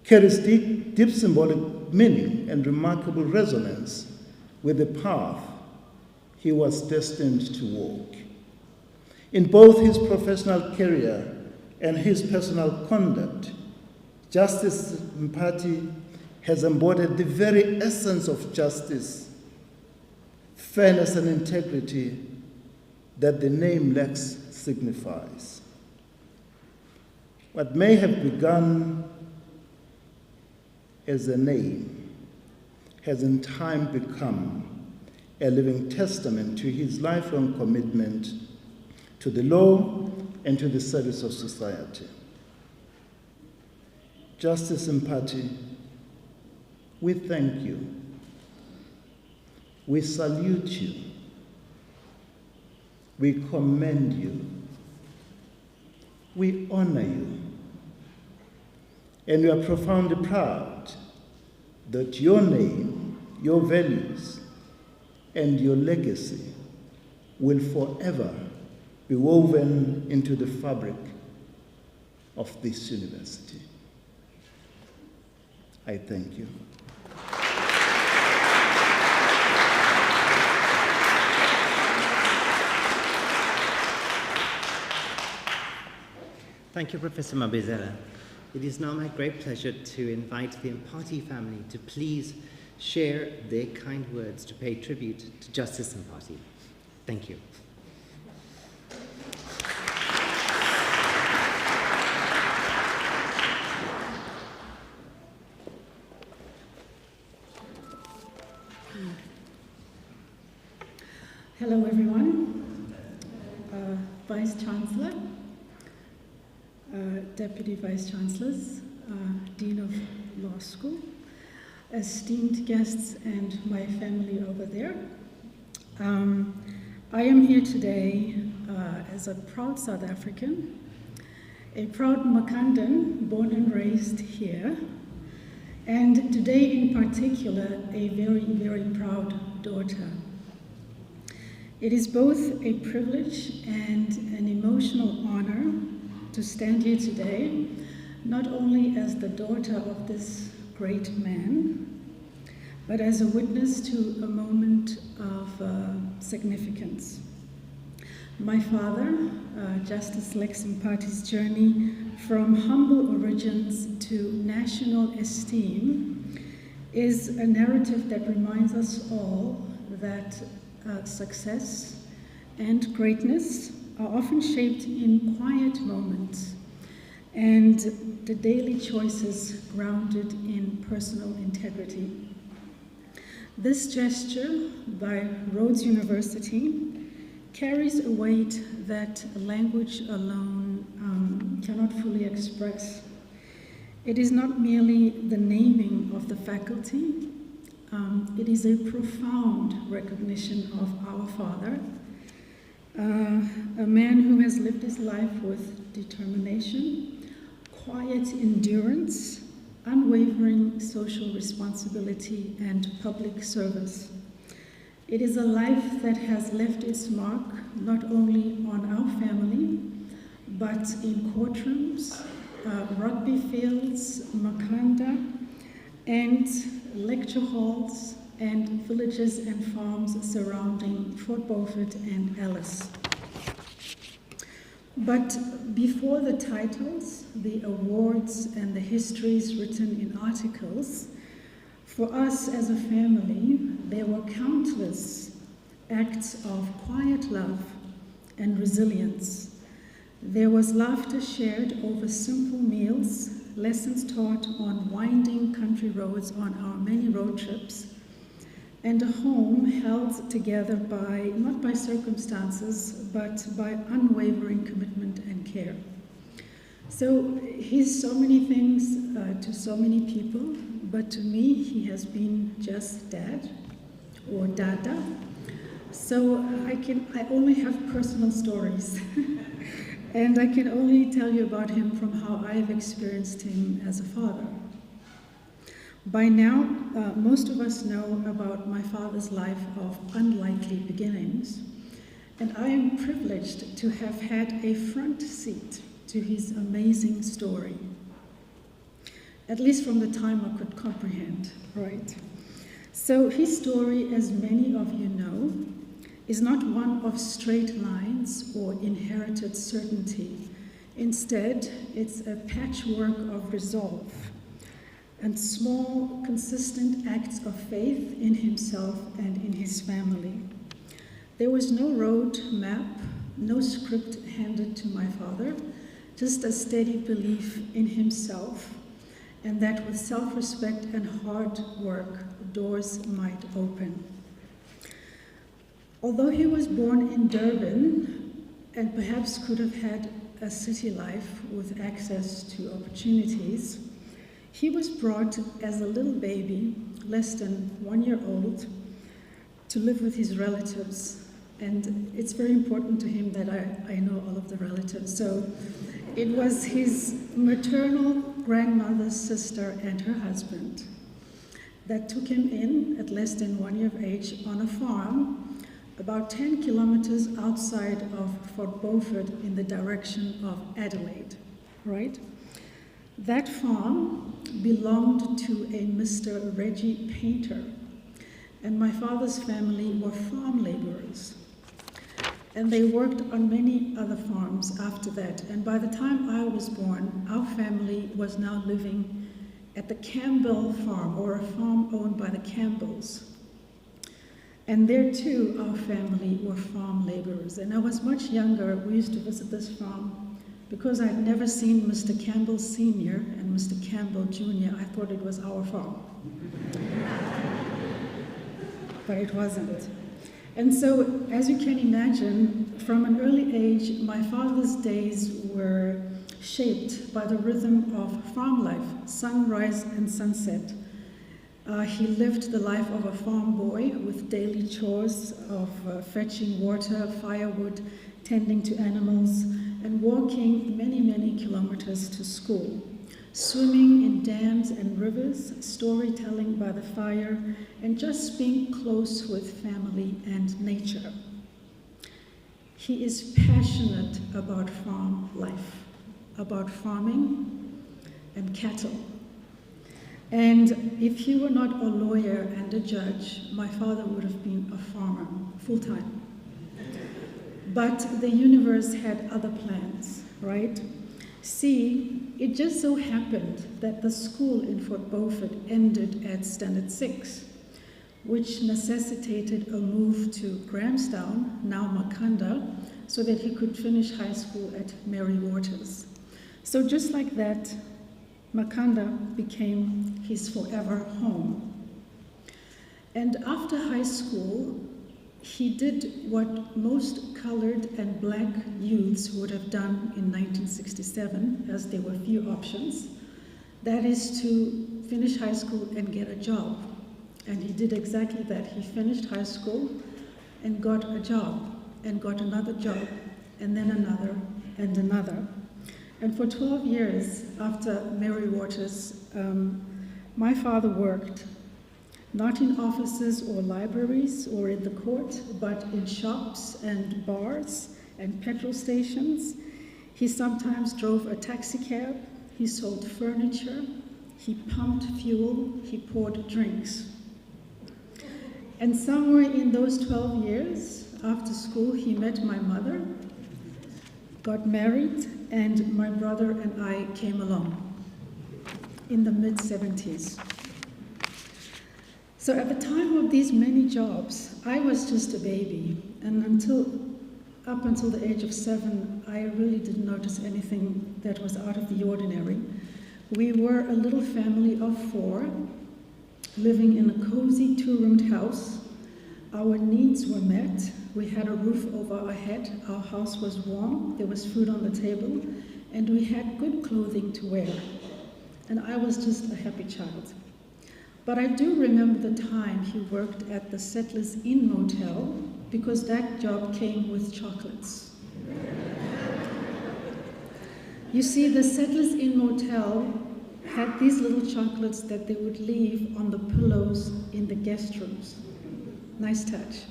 carries deep symbolic meaning and remarkable resonance with the path he was destined to walk. In both his professional career and his personal conduct, Justice Mpathi has embodied the very essence of justice, fairness, and integrity that the name Lex signifies. What may have begun as a name has in time become a living testament to his lifelong commitment to the law and to the service of society. Justice Mpathi, we thank you. We salute you. We commend you. We honor you. And we are profoundly proud that your name, your values, and your legacy will forever be woven into the fabric of this university. I thank you. Thank you, Professor Mabezela. It is now my great pleasure to invite the Mpathi family to please share their kind words to pay tribute to Justice Mpathi. Thank you. Hello, everyone. Vice Chancellor, Deputy Vice Chancellors, Dean of Law School, esteemed guests, and my family over there. I am here today as a proud South African, a proud Makandan, born and raised here, and today in particular, a very, very proud daughter. It is both a privilege and an emotional honor to stand here today, not only as the daughter of this great man, but as a witness to a moment of significance. My father, Justice Lex Mpathi's journey from humble origins to national esteem is a narrative that reminds us all that success and greatness are often shaped in quiet moments and the daily choices grounded in personal integrity. This gesture by Rhodes University carries a weight that language alone cannot fully express. It is not merely the naming of the faculty, it is a profound recognition of our father, a man who has lived his life with determination, quiet endurance, unwavering social responsibility, and public service. It is a life that has left its mark not only on our family, but in courtrooms, rugby fields, Makanda, and lecture halls, and villages and farms surrounding Fort Beaufort and Alice. But before the titles, the awards, and the histories written in articles, for us as a family, there were countless acts of quiet love and resilience. There was laughter shared over simple meals, lessons taught on winding country roads on our many road trips, and a home held together by, not by circumstances, but by unwavering commitment and care. So he's so many things to so many people, but to me, he has been just dad or dada. So I only have personal stories. And I can only tell you about him from how I've experienced him as a father. By now, most of us know about my father's life of unlikely beginnings, and I am privileged to have had a front seat to his amazing story, at least from the time I could comprehend, right? So his story, as many of you know, is not one of straight lines or inherited certainty. Instead, it's a patchwork of resolve and small, consistent acts of faith in himself and in his family. There was no road map, no script handed to my father, just a steady belief in himself, and that with self-respect and hard work, doors might open. Although he was born in Durban and perhaps could have had a city life with access to opportunities, he was brought as a little baby, less than 1 year old, to live with his relatives. And it's very important to him that I know all of the relatives. So it was his maternal grandmother's sister and her husband that took him in at less than 1 year of age on a farm about 10 kilometers outside of Fort Beaufort in the direction of Adelaide, right? That farm belonged to a Mr. Reggie Painter, and my father's family were farm laborers. And they worked on many other farms after that. And by the time I was born, our family was now living at the Campbell farm, or a farm owned by the Campbells. And there too, our family were farm laborers. And I was much younger. We used to visit this farm. Because I'd never seen Mr. Campbell Sr. and Mr. Campbell Jr., I thought it was our farm. But it wasn't. And so, as you can imagine, from an early age, my father's days were shaped by the rhythm of farm life, sunrise and sunset. He lived the life of a farm boy with daily chores of fetching water, firewood, tending to animals, and walking many, many kilometers to school. Swimming in dams and rivers, storytelling by the fire, and just being close with family and nature. He is passionate about farm life, about farming and cattle. And if he were not a lawyer and a judge, my father would have been a farmer, full-time. But the universe had other plans, right? See, it just so happened that the school in Fort Beaufort ended at Standard 6, which necessitated a move to Grahamstown, now Makanda, so that he could finish high school at Mary Waters. So just like that, Makanda became his forever home. And after high school, he did what most colored and black youths would have done in 1967, as there were few options. That is to finish high school and get a job. And he did exactly that. He finished high school and got a job, and got another job, and then another, and another. And for 12 years after Mary Waters, my father worked not in offices or libraries or in the court, but in shops and bars and petrol stations. He sometimes drove a taxi cab, he sold furniture, he pumped fuel, he poured drinks. And somewhere in those 12 years, after school, he met my mother, got married, and my brother and I came along in the mid-70s. So at the time of these many jobs, I was just a baby, and up until the age of 7, I really didn't notice anything that was out of the ordinary. We were a little family of 4, living in a cozy 2-roomed house. Our needs were met. We had a roof over our head. Our house was warm. There was food on the table, and we had good clothing to wear. And I was just a happy child. But I do remember the time he worked at the Settlers Inn Motel, because that job came with chocolates. You see, the Settlers Inn Motel had these little chocolates that they would leave on the pillows in the guest rooms. Nice touch.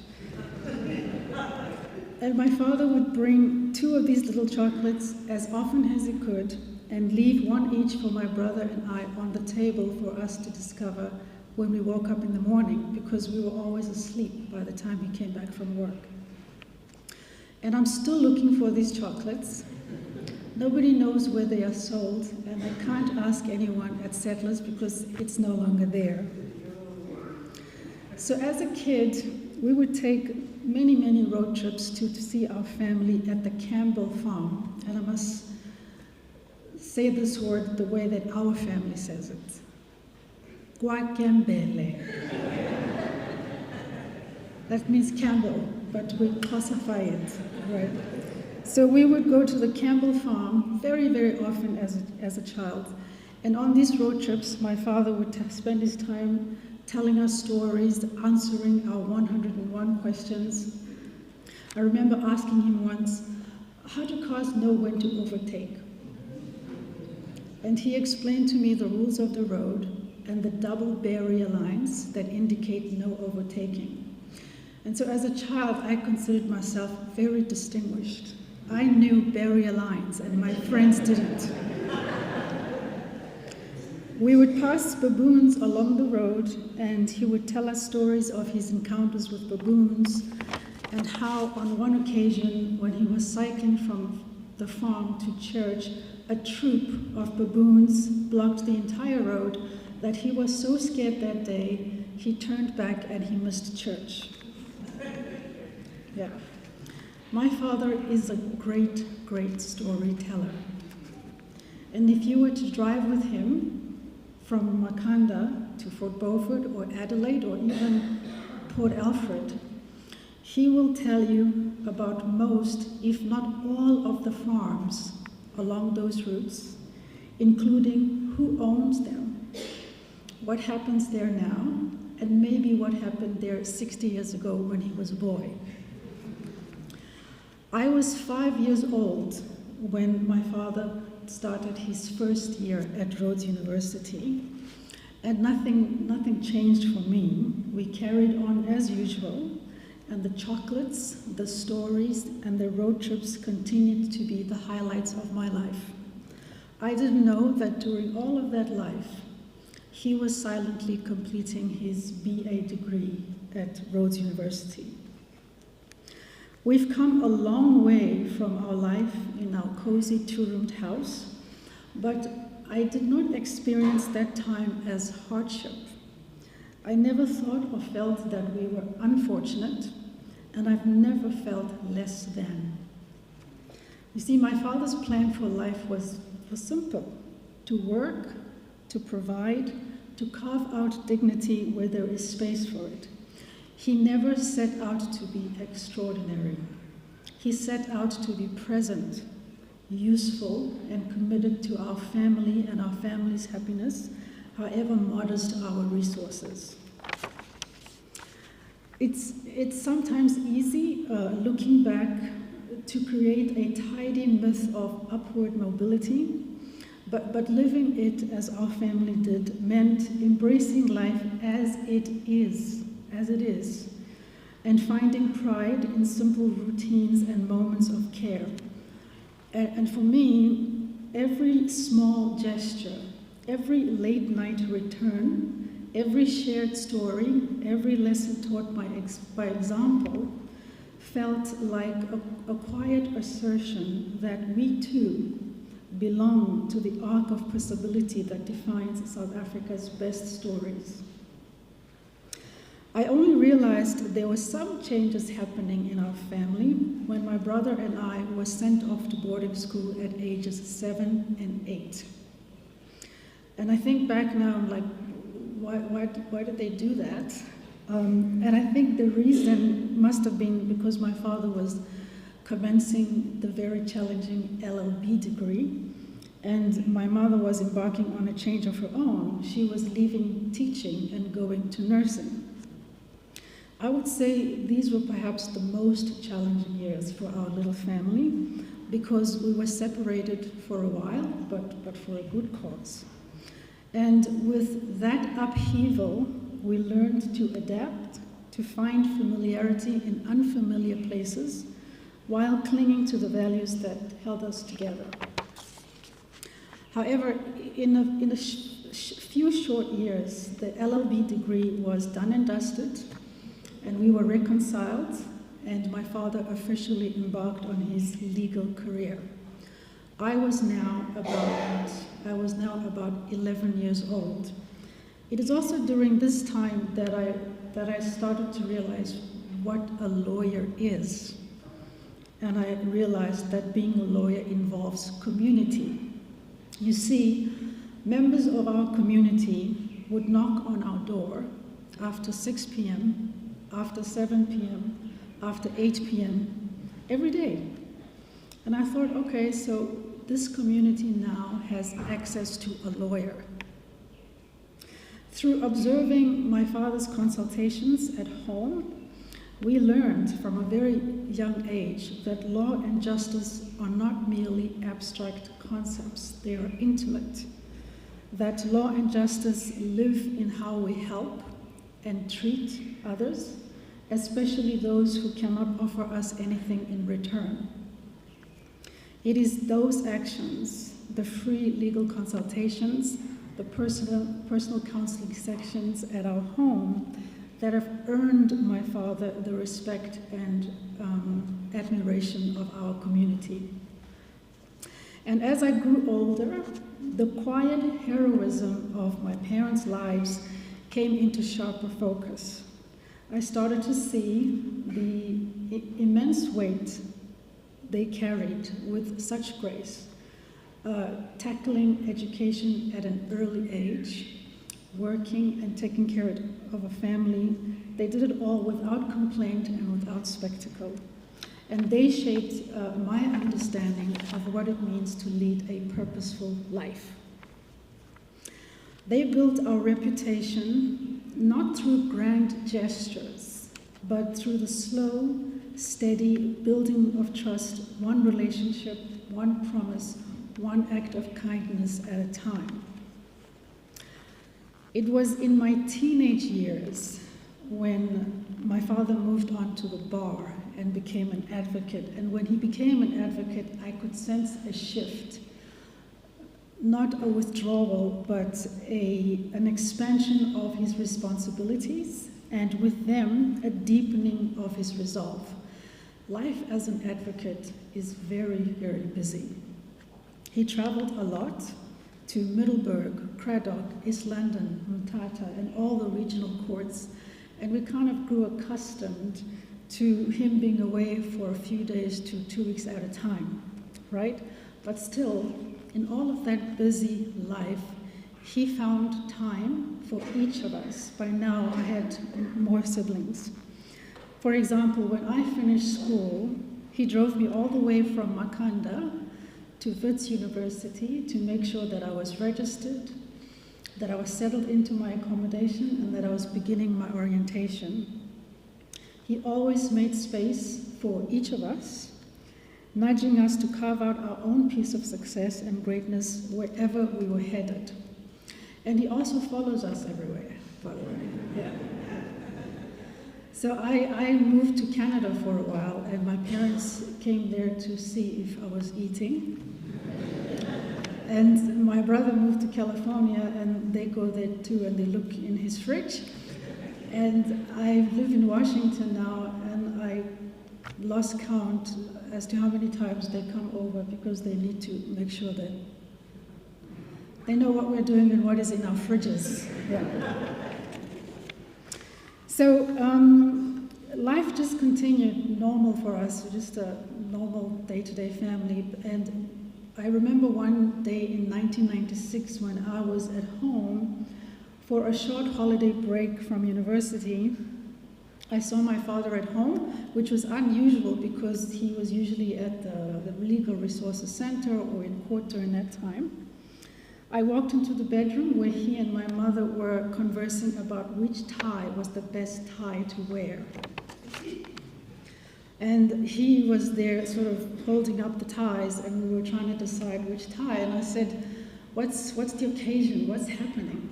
And my father would bring 2 of these little chocolates as often as he could and leave 1 each for my brother and I on the table for us to discover when we woke up in the morning, because we were always asleep by the time he came back from work. And I'm still looking for these chocolates. Nobody knows where they are sold, and I can't ask anyone at Settlers because it's no longer there. So as a kid, we would take many, many road trips to see our family at the Campbell farm. And I must say this word the way that our family says it. Guacambele. That means Campbell, but we classify it, right? So we would go to the Campbell farm very, very often as a child. And on these road trips, my father would spend his time telling us stories, answering our 101 questions. I remember asking him once, how do cars know when to overtake? And he explained to me the rules of the road and the double barrier lines that indicate no overtaking. And so as a child, I considered myself very distinguished. I knew barrier lines and my friends didn't. We would pass baboons along the road, and he would tell us stories of his encounters with baboons and how on one occasion when he was cycling from the farm to church, a troop of baboons blocked the entire road that he was so scared that day, he turned back and he missed church. Yeah. My father is a great, great storyteller. And if you were to drive with him from Makanda to Fort Beaufort or Adelaide or even Port Alfred, he will tell you about most, if not all, of the farms along those routes, including who owns them, what happens there now, and maybe what happened there 60 years ago when he was a boy. I was 5 years old when my father started his first year at Rhodes University, and nothing changed for me. We carried on as usual, and the chocolates, the stories, and the road trips continued to be the highlights of my life. I didn't know that during all of that life, he was silently completing his BA degree at Rhodes University. We've come a long way from our life in our cozy 2-roomed house, but I did not experience that time as hardship. I never thought or felt that we were unfortunate, and I've never felt less than. You see, my father's plan for life was simple: to work, to provide, to carve out dignity where there is space for it. He never set out to be extraordinary. He set out to be present, useful, and committed to our family and our family's happiness, however modest our resources. It's sometimes easy, looking back, to create a tidy myth of upward mobility, but living it as our family did meant embracing life as it is, and finding pride in simple routines and moments of care. And for me, every small gesture, every late night return, every shared story, every lesson taught by example, felt like a quiet assertion that we too belong to the arc of possibility that defines South Africa's best stories. I only realized there were some changes happening in our family when my brother and I were sent off to boarding school at ages 7 and 8. And I think back now, I'm like, why did they do that? And I think the reason must have been because my father was commencing the very challenging LLB degree, and my mother was embarking on a change of her own. She was leaving teaching and going to nursing. I would say these were perhaps the most challenging years for our little family, because we were separated for a while, but for a good cause. And with that upheaval, we learned to adapt, to find familiarity in unfamiliar places, while clinging to the values that held us together. However, in a few short years, the LLB degree was done and dusted, and we were reconciled, and my father officially embarked on his legal career. I was now about 11 years old. It is also during this time that I started to realize what a lawyer is. And I realized that being a lawyer involves community. You see, members of our community would knock on our door after 6 p.m., after 7 p.m., after 8 p.m., every day. And I thought, okay, so this community now has access to a lawyer. Through observing my father's consultations at home, we learned from a very young age that law and justice are not merely abstract concepts, they are intimate. That law and justice live in how we help and treat others, especially those who cannot offer us anything in return. It is those actions, the free legal consultations, the personal counseling sections at our home, that have earned my father the respect and admiration of our community. And as I grew older, the quiet heroism of my parents' lives came into sharper focus. I started to see the immense weight they carried with such grace, tackling education at an early age, working and taking care of a family. They did it all without complaint and without spectacle. And they shaped my understanding of what it means to lead a purposeful life. They built our reputation not through grand gestures, but through the slow, steady building of trust, one relationship, one promise, one act of kindness at a time. It was in my teenage years when my father moved on to the bar and became an advocate. And when he became an advocate, I could sense a shift. Not a withdrawal, but an expansion of his responsibilities, and with them, a deepening of his resolve. Life as an advocate is very, very busy. He traveled a lot to Middelburg, Cradock, East London, Mthatha, and all the regional courts, and we kind of grew accustomed to him being away for a few days to 2 weeks at a time, right? But still, in all of that busy life, he found time for each of us. By now, I had more siblings. For example, when I finished school, he drove me all the way from Makhanda to Wits University to make sure that I was registered, that I was settled into my accommodation, and that I was beginning my orientation. He always made space for each of us, nudging us to carve out our own piece of success and greatness wherever we were headed. And he also follows us everywhere, by the way. Yeah. So I moved to Canada for a while, and my parents came there to see if I was eating. And my brother moved to California, and they go there too, and they look in his fridge. And I live in Washington now, and I lost count as to how many times they come over because they need to make sure that they know what we're doing and what is in our fridges. Yeah. So life just continued normal for us, just a normal day-to-day family. And I remember one day in 1996 when I was at home for a short holiday break from university. I saw my father at home, which was unusual because he was usually at the Legal Resources Center or in court during that time. I walked into the bedroom where he and my mother were conversing about which tie was the best tie to wear. And he was there sort of holding up the ties, and we were trying to decide which tie. And I said, what's the occasion? What's happening?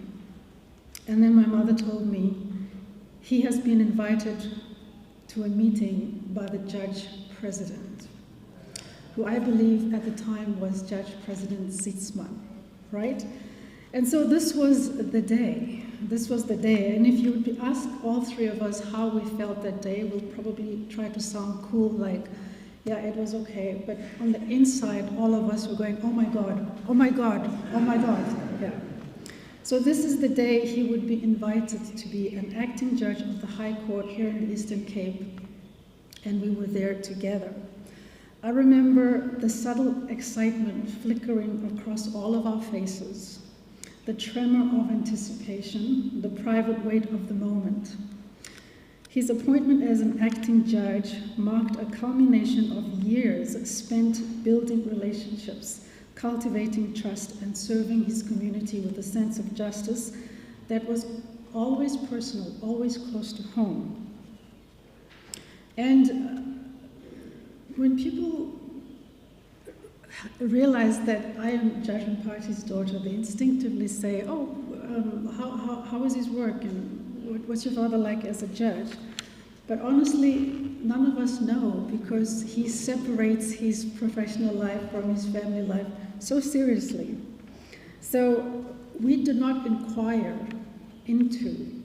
And then my mother told me, he has been invited to a meeting by the Judge President, who I believe at the time was Judge President Sitzman, right? And so this was the day. This was the day. And if you would ask all three of us how we felt that day, we'll probably try to sound cool, like, yeah, it was okay. But on the inside, all of us were going, oh my God, oh my God, oh my God. Yeah. So this is the day he would be invited to be an acting judge of the High Court here in the Eastern Cape. And we were there together. I remember the subtle excitement flickering across all of our faces, the tremor of anticipation, the private weight of the moment. His appointment as an acting judge marked a culmination of years spent building relationships, cultivating trust, and serving his community with a sense of justice that was always personal, always close to home. And when people realize that I am Judge Mpathi's daughter, they instinctively say, oh, how is his work, and what's your father like as a judge? But honestly, none of us know, because he separates his professional life from his family life so seriously. So we did not inquire into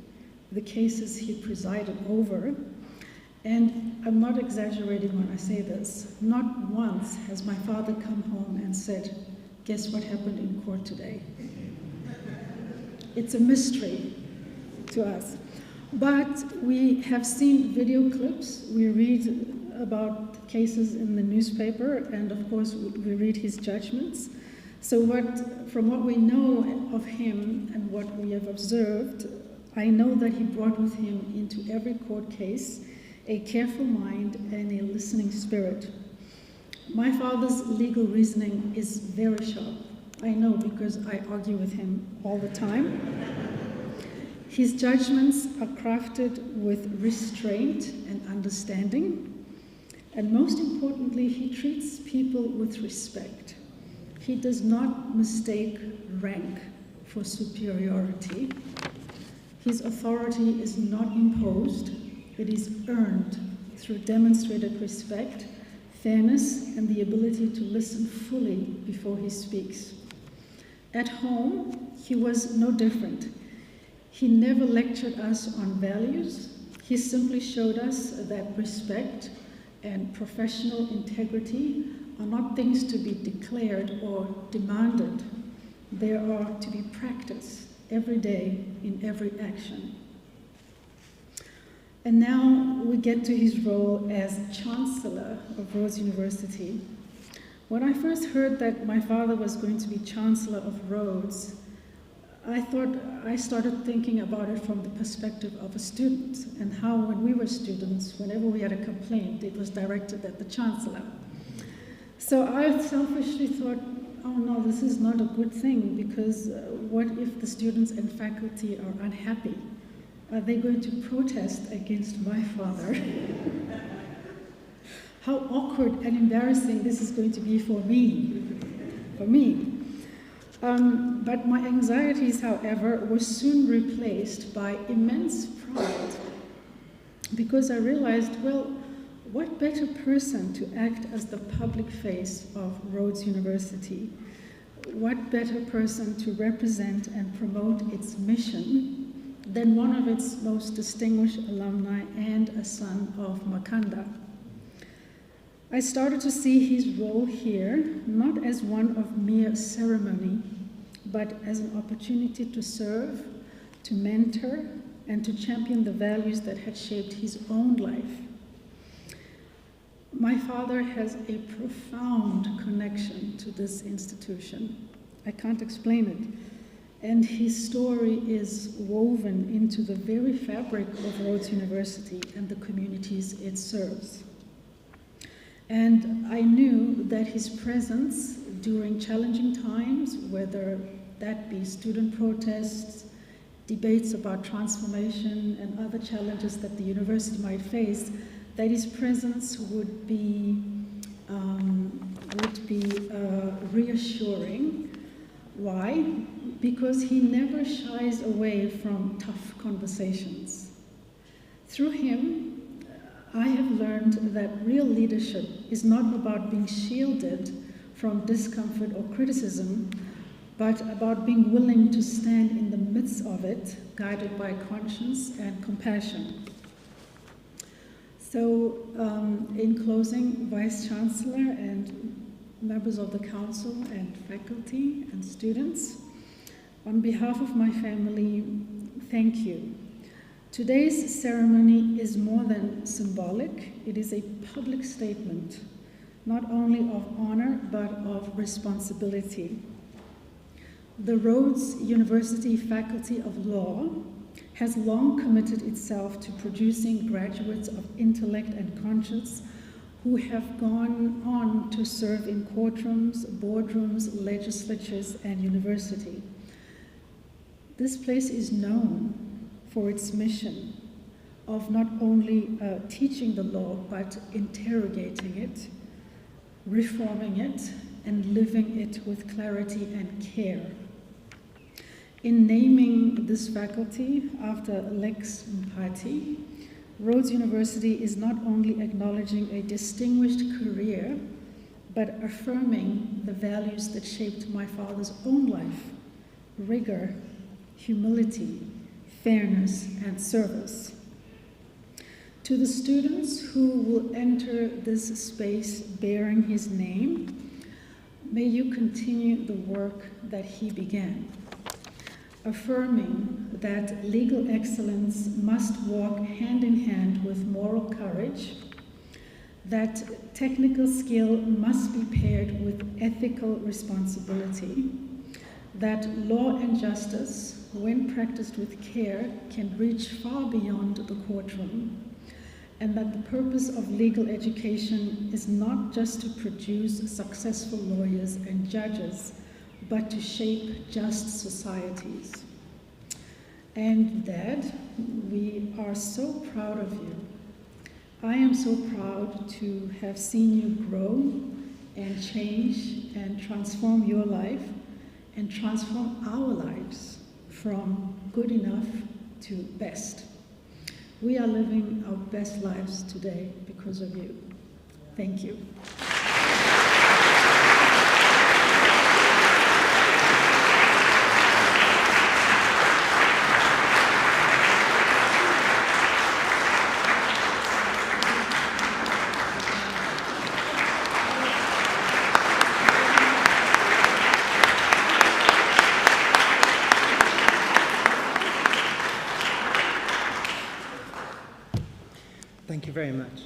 the cases he presided over. And I'm not exaggerating when I say this. Not once has my father come home and said, guess what happened in court today? It's a mystery to us. But we have seen video clips, we read about cases in the newspaper, and of course we read his judgments. So from what we know of him and what we have observed, I know that he brought with him into every court case a careful mind and a listening spirit. My father's legal reasoning is very sharp. I know, because I argue with him all the time. His judgments are crafted with restraint and understanding. And most importantly, he treats people with respect. He does not mistake rank for superiority. His authority is not imposed. It is earned through demonstrated respect, fairness, and the ability to listen fully before he speaks. At home, he was no different. He never lectured us on values. He simply showed us that respect and professional integrity are not things to be declared or demanded. They are to be practiced every day in every action. And now we get to his role as Chancellor of Rhodes University. When I first heard that my father was going to be Chancellor of Rhodes, I started thinking about it from the perspective of a student, and how when we were students, whenever we had a complaint, it was directed at the Chancellor. So I selfishly thought, oh no, this is not a good thing, because what if the students and faculty are unhappy? Are they going to protest against my father? How awkward and embarrassing this is going to be for me. But my anxieties, however, were soon replaced by immense pride, because I realized, well, what better person to act as the public face of Rhodes University? What better person to represent and promote its mission than one of its most distinguished alumni and a son of Makanda? I started to see his role here not as one of mere ceremony, but as an opportunity to serve, to mentor, and to champion the values that had shaped his own life. My father has a profound connection to this institution. I can't explain it. And his story is woven into the very fabric of Rhodes University and the communities it serves. And I knew that his presence during challenging times, whether that be student protests, debates about transformation, and other challenges that the university might face, that his presence would be reassuring. Why? Because he never shies away from tough conversations. Through him, I have learned that real leadership is not about being shielded from discomfort or criticism, but about being willing to stand in the midst of it, guided by conscience and compassion. So, in closing, Vice Chancellor and members of the Council and faculty and students, on behalf of my family, thank you. Today's ceremony is more than symbolic. It is a public statement, not only of honor, but of responsibility. The Rhodes University Faculty of Law has long committed itself to producing graduates of intellect and conscience who have gone on to serve in courtrooms, boardrooms, legislatures, and university. This place is known for its mission of not only teaching the law, but interrogating it, reforming it, and living it with clarity and care. In naming this faculty after Lex Mpathi, Rhodes University is not only acknowledging a distinguished career, but affirming the values that shaped my father's own life: rigor, humility, fairness, and service. To the students who will enter this space bearing his name, may you continue the work that he began, affirming that legal excellence must walk hand in hand with moral courage, that technical skill must be paired with ethical responsibility, that law and justice, when practiced with care, can reach far beyond the courtroom, and that the purpose of legal education is not just to produce successful lawyers and judges, but to shape just societies. And Dad, we are so proud of you. I am so proud to have seen you grow and change and transform your life and transform our lives from good enough to best. We are living our best lives today because of you. Thank you. Thank you very much.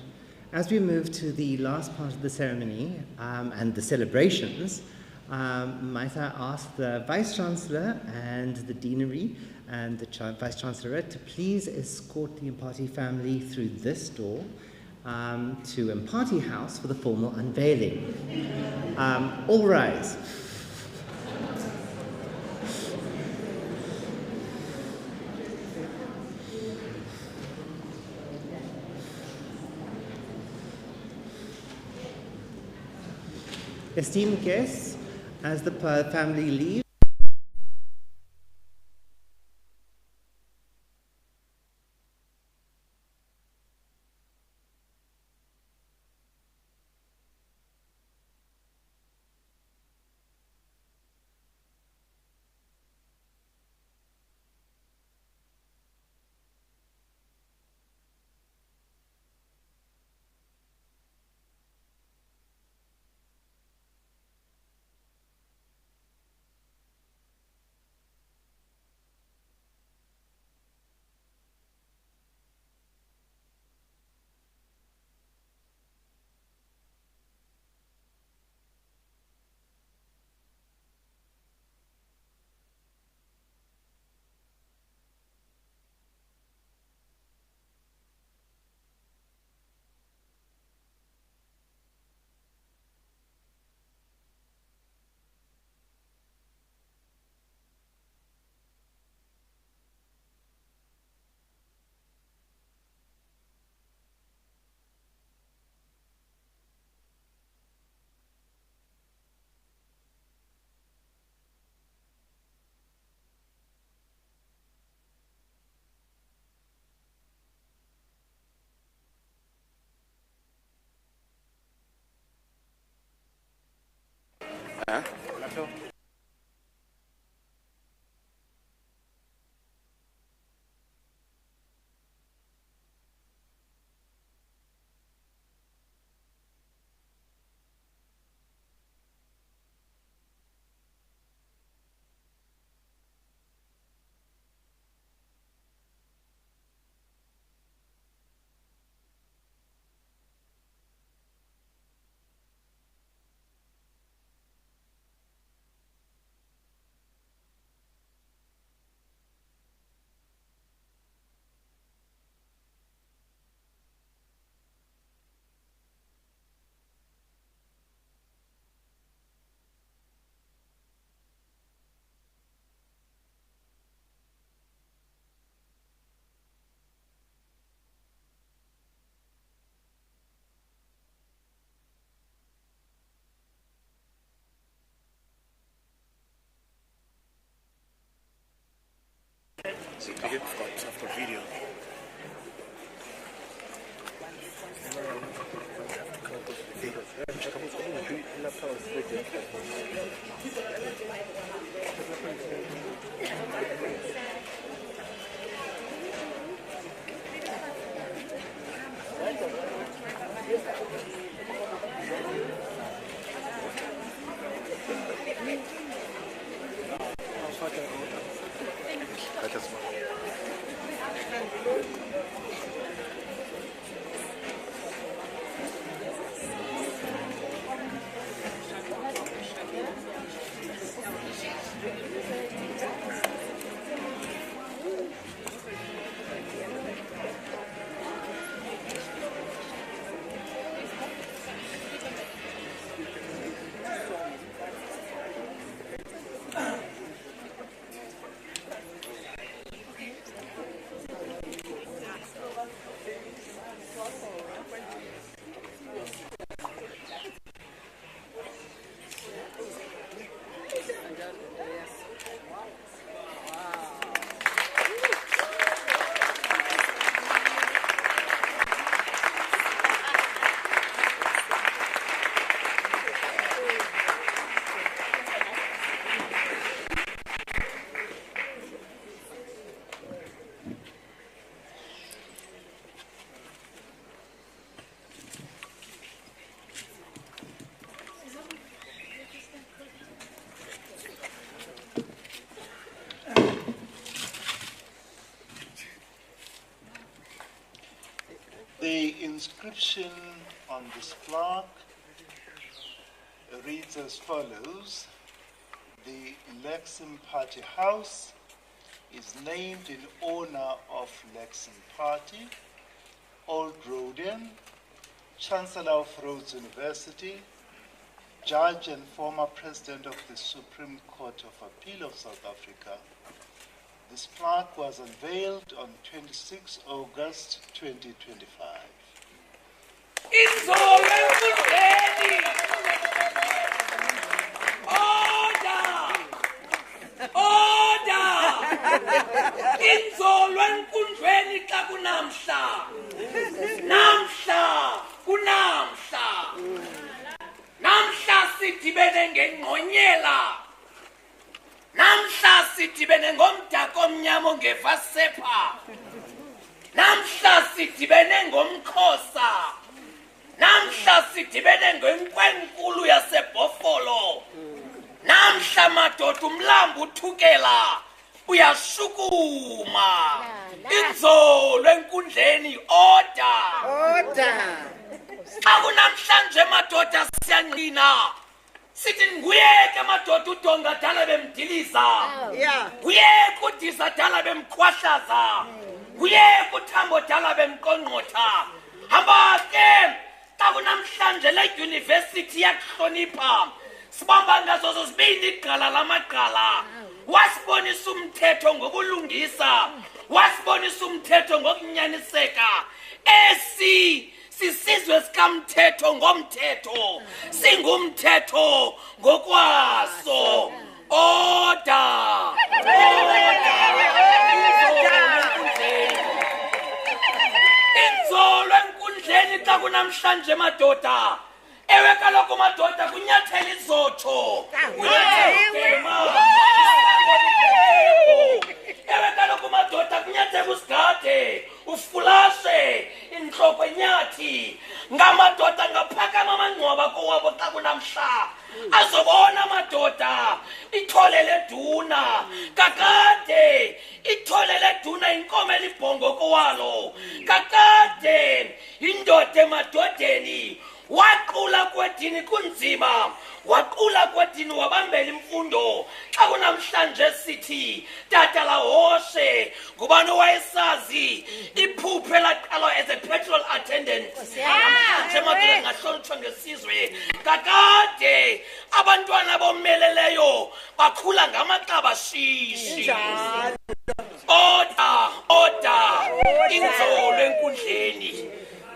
As we move to the last part of the ceremony and the celebrations, might I ask the Vice-Chancellor and the Deanery and the Vice-Chancellorate to please escort the Mpathi family through this door to Mpathi House for the formal unveiling. All rise. Esteemed guests, as the family leaves, I've got video. The inscription on this plaque reads as follows: the Lex Mpathi House is named in honor of Lex Mpathi, Old Rhodian, Chancellor of Rhodes University, Judge and former President of the Supreme Court of Appeal of South Africa. This plaque was unveiled on 26 August 2025. Namhla sidibene ngomdako omnyama ongevasepa. Namhla sidibene ngomkhosa. Namhla sidibene ngenkwenkulu yasebhofolo. Namhla madoda umlambo uthukela uyashukuma. Inzolo enkundleni order. Akunamhlanje madoda siyanqina. Sithi nguyeke madoda udonga dala bemdiliza. Nguyeke udisa dala bemkhwahlaza. Nguyeke uthambo dala bemqonqotha. Hamba ke xa kunamhlanje le university yakuhlonipha. Sibamba ngazo zozibini igqala lamagqala. Wasibonisa umthetho ngobulungisa. Wasibonisa umthetho ngokunyaniseka. Sisizwe sikamthetho ngomthetho, singumthetho ngokwaso. Order! Inzolo enkundleni xa kunamhlanje madoda. ewe kaloku madoda kunyathela izotho ewe kaloku madoda kunyathela usigade ufulashe intloko enyathi ngamadoda ngaphakama amangcwaba kowabo xa kunamhla azobona madoda ithole leduna kakade ithole leduna inkomo elibhongo kowalo kakade indoda emadodeni waqula kwedini kunzima waqula kwedini wabambela imfundo xa kunamhlanje sithi tata lahoshe ngubani owayesazi iphupho elaqalwa as a petrol attendant namhlanje madoda ngahlonitshwa ngesizwe kakade abantwana bomeleleyo bakhula ngamaxaba shishi oda inzolo enkundleni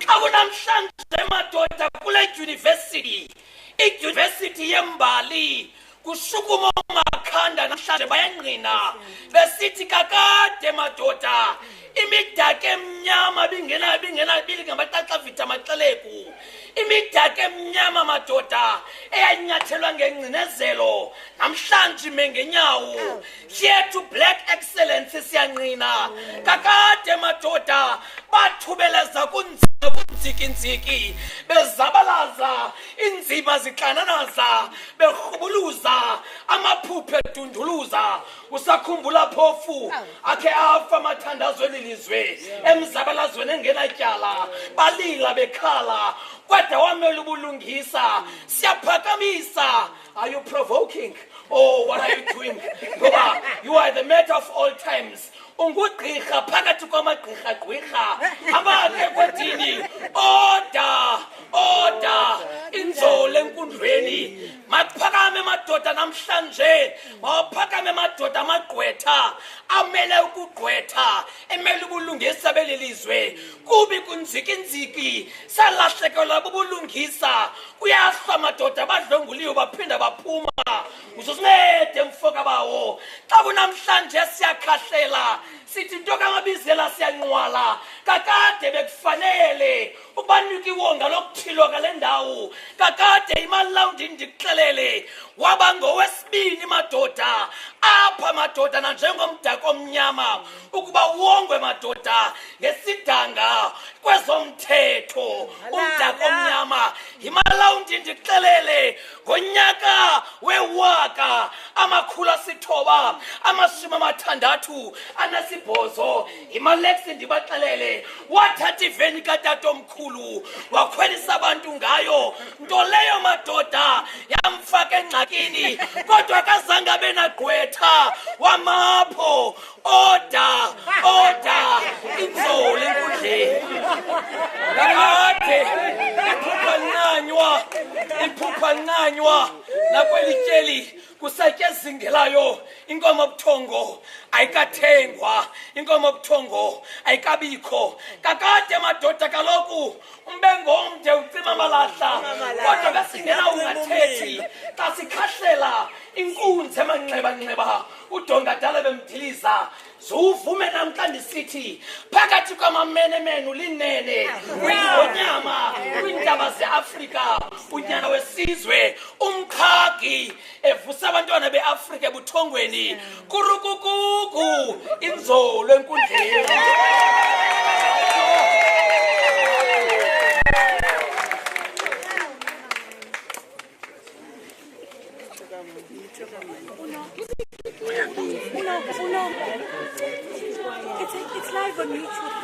xa kunamhlanje madoda kule university idyunivesithi yembali kushukuma makhanda namhlanje bayangqina besithi kakade madoda imidaka emnyama bili ngamaxaxavita amaxeleku imidaka emnyama madoda eyanyathelwa ngengcinezelo namhlanje ime ngenyawo here to black excellence siyangqina kakade madoda bathubeleza kunziki bezabalaza inzima zixananaza berhubuluza amaphupho edunduluza usakhumbula phofu akhe afa amathandazweni lizwe emzabalazweni engenatyala balila bekhala kodwa wamela ubulungisa siyaphakamisa. Are you provoking? Oh, what are you doing? Ngoba you are the matter of all times. Ungugqirha phakathi kwamagqirha gqirha abakhe kwedini oda inzolo enkundlweni maphakame madoda namhlanje maphakame madoda amagqwetha amele ukugqwetha emele ubulungisa belilizwe kubi kunzikinziki salahlekelwa bubulungisa kuyahlwa madoda badlonguliwe baphinda baphuma uzosincede mfoka bawo xa kunamhlanje siyakhahlela sithi into kamabizela siyanqwala kakade bekufanele ubanika iwonga lokuthilwa kale ndawo kakade imalawundi ndikuxelele waba ngowesibini madoda apha madoda nanjengomdaka omnyama ukuba uwongwe madoda ngesidanga kwezomthetho umdaka omnyama imalawundi ndikuxelele ngonyaka wewaka 1968 imalex ndibaxelele wathatha iveni katata omkhulu wakhwelisa abantu ngayo nto leyo madoda yamfaka engxakini kodwa kazange abe nagqwetha wamapho oda inzolo enkundleni kakade iphupha nqanywa nakweli tyeli kusatyezingelayo inkomo buthongo ayikathengwa inkomo buthongo ayikabikho kakade madoda kaloku umbengomde ucima amalahla kodwa besingena ungathethi xa sikhahlela inkunzi emanxeba udongadala bemdiliza zuvume namhla ndisithi phakathi kwamamenemene ulinene uyingonyama kwiintaba zeAfrika unyana wesizwe umqhagi evusa abantwana beAfrika ebuthongweni kurukukuku inzolo enkundleni. It's live on YouTube.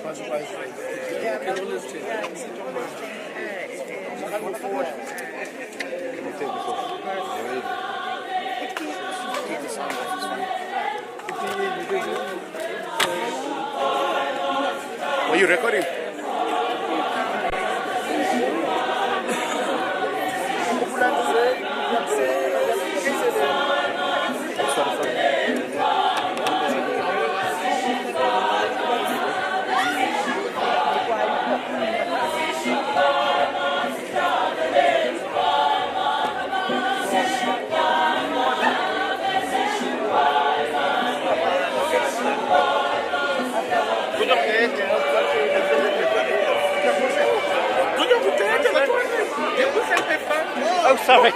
Were you recording? Oh, sorry.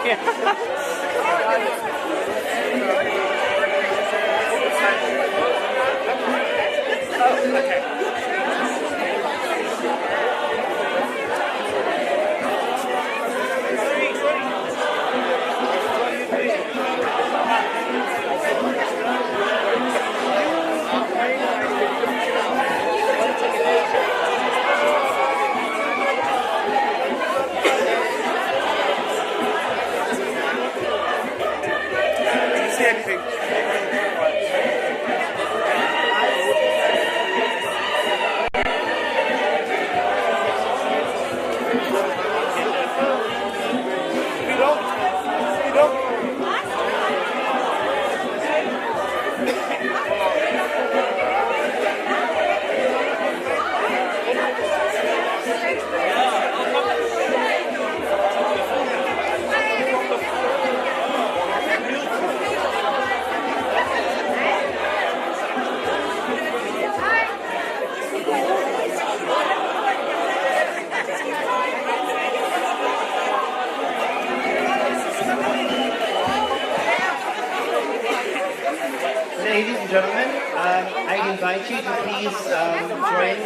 Ladies and gentlemen, I invite you to please join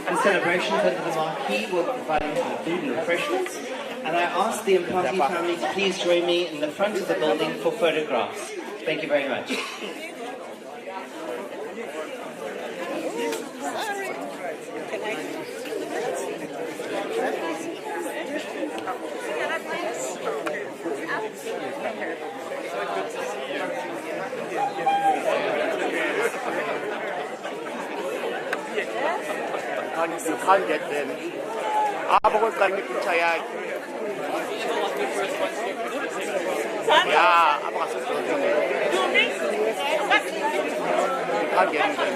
the celebrations under the marquee. We're providing some food and refreshments. And I ask the Mpathi family to please join me in the front of the building for photographs. Thank you very much. You can't get them. Abang kan percaya. Ya, apa kasus itu? Can't get them.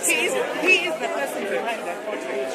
He is the person behind that portrait.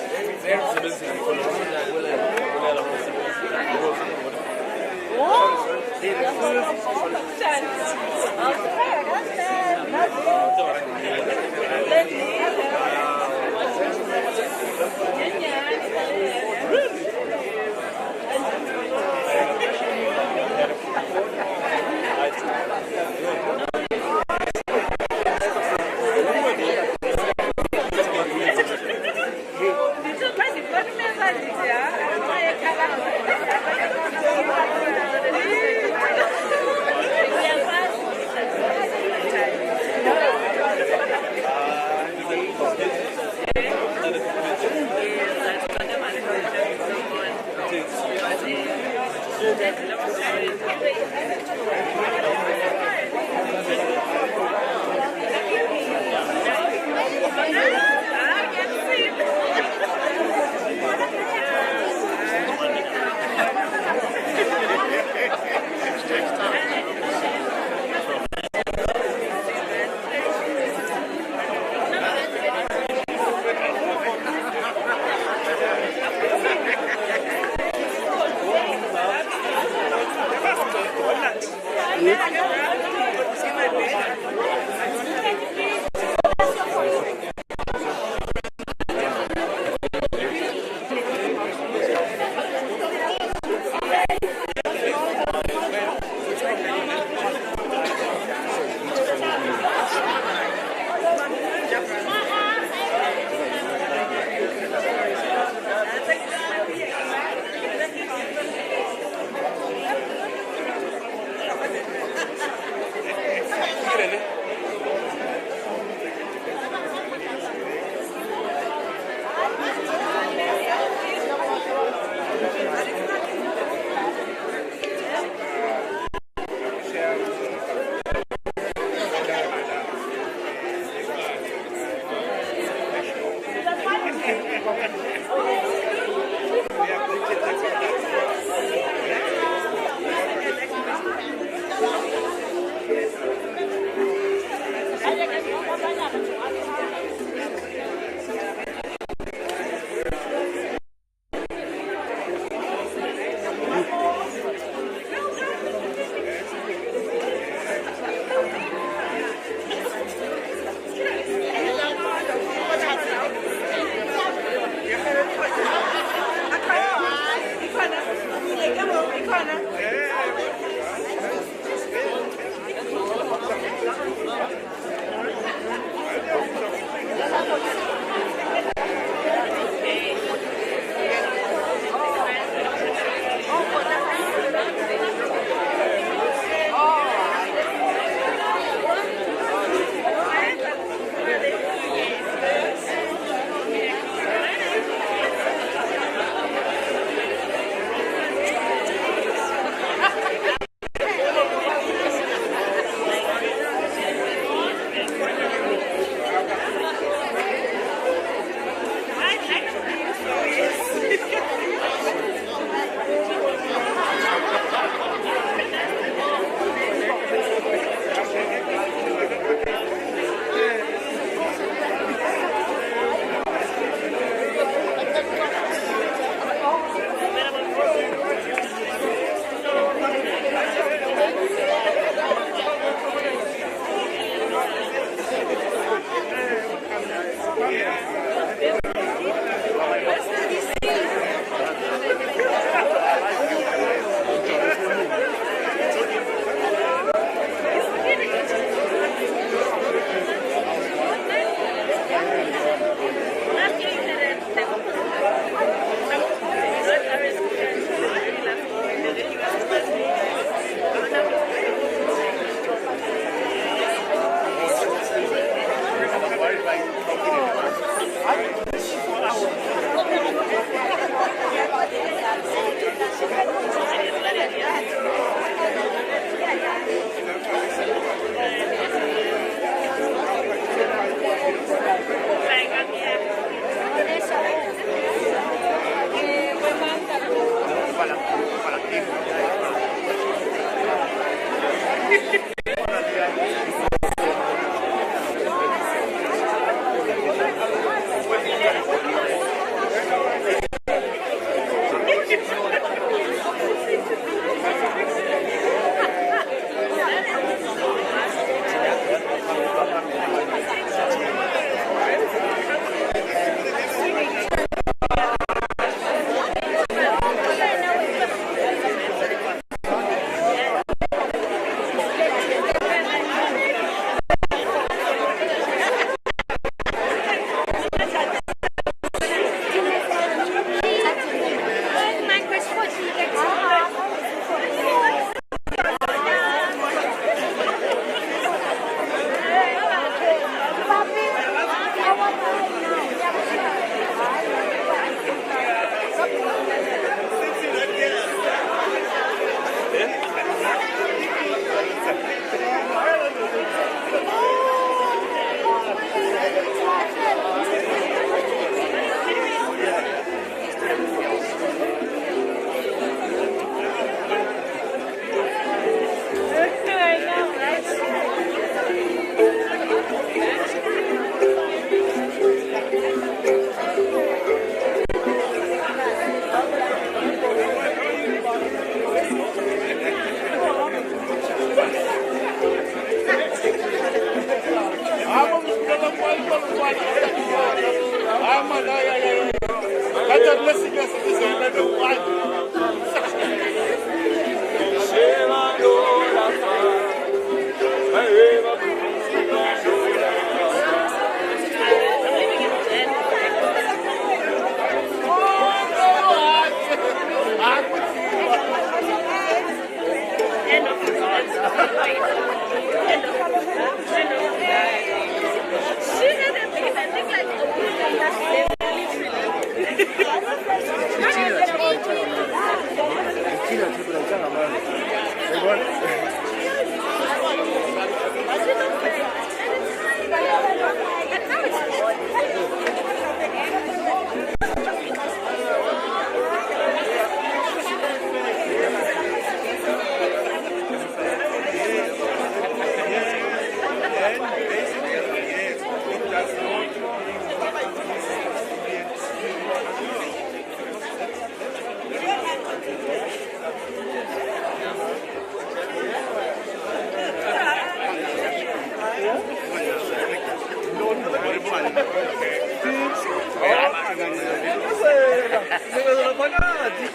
Sibezela phakathi.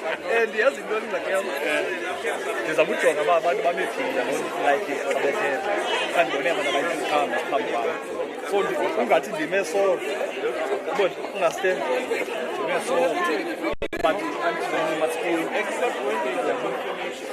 Ndiyazi into engizakuyama. Ndiza kujonga uba abantu bamephila like abethetha. Andibone abantu abayikhamba phambi kwam. So ungathi ndime so. But understand. Ndime so. But I'm must except when they have information.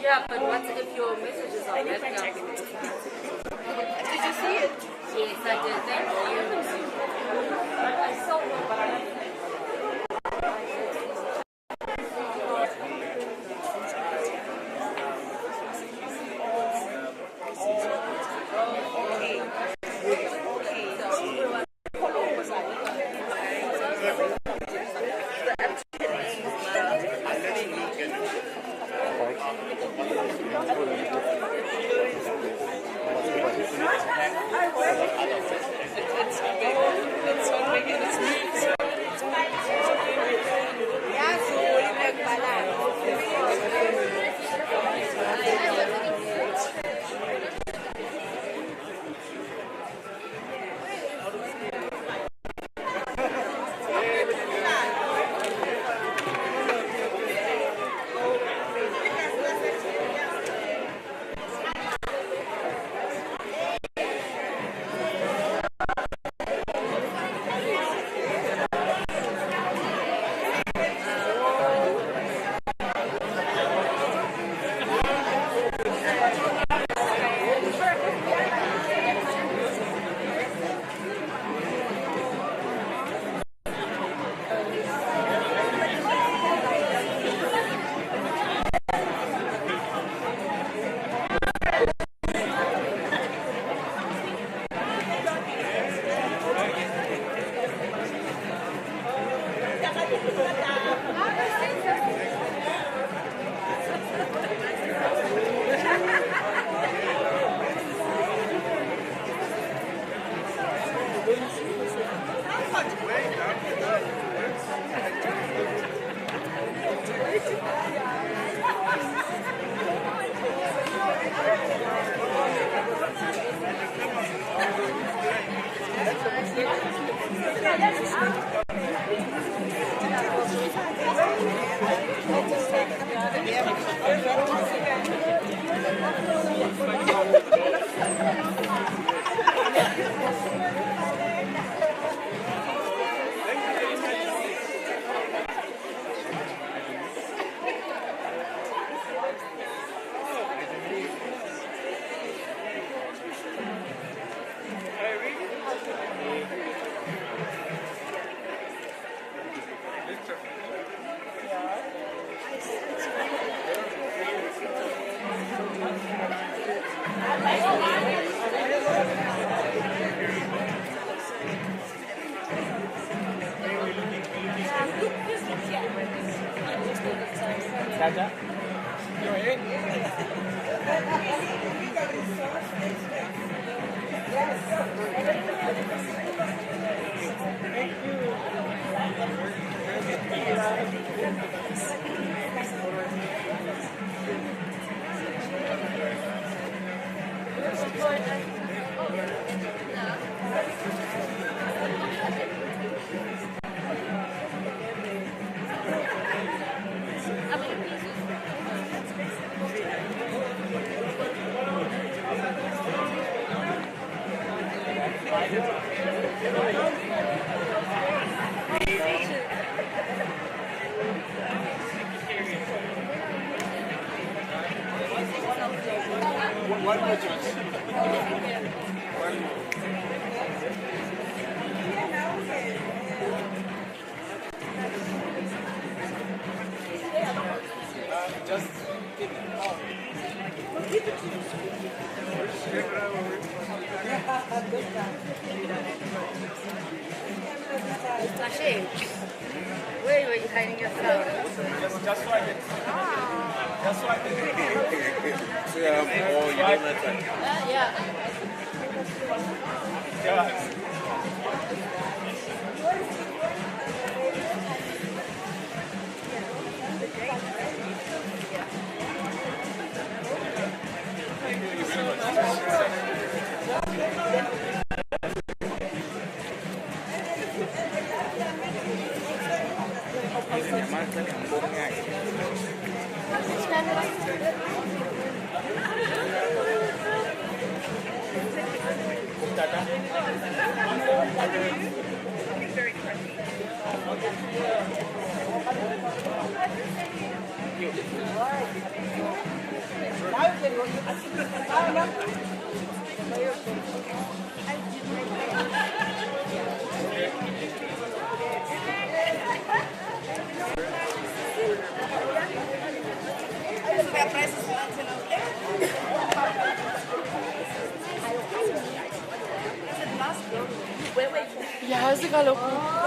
Yeah, but what if your messages are left out? Did you see it? Yes, I did. Thank you. I saw one, but I Tata, you're in. One more judge. Just keep it. Ashamed. Where were you hiding yourself? Just like it. Just like it. Oh, you don't like that. Yeah. Yeah.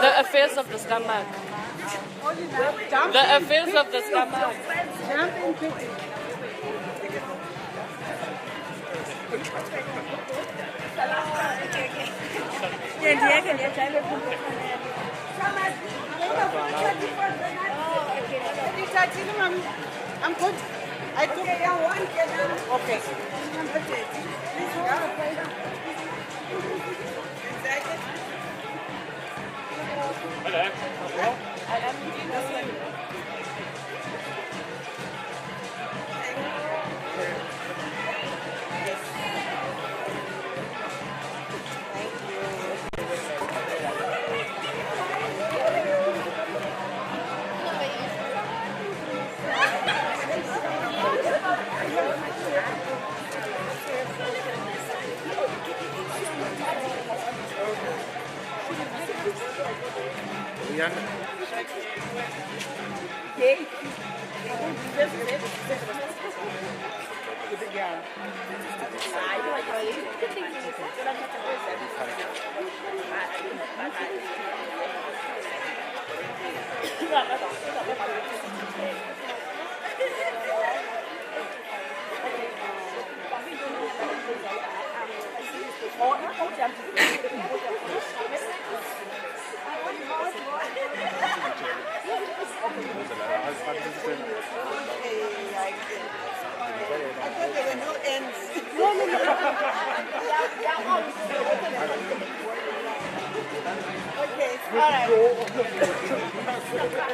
The affairs of the stomach. The affairs of the stomach. Jump in quickly. I'm good. I took one. Okay. Okay, all right.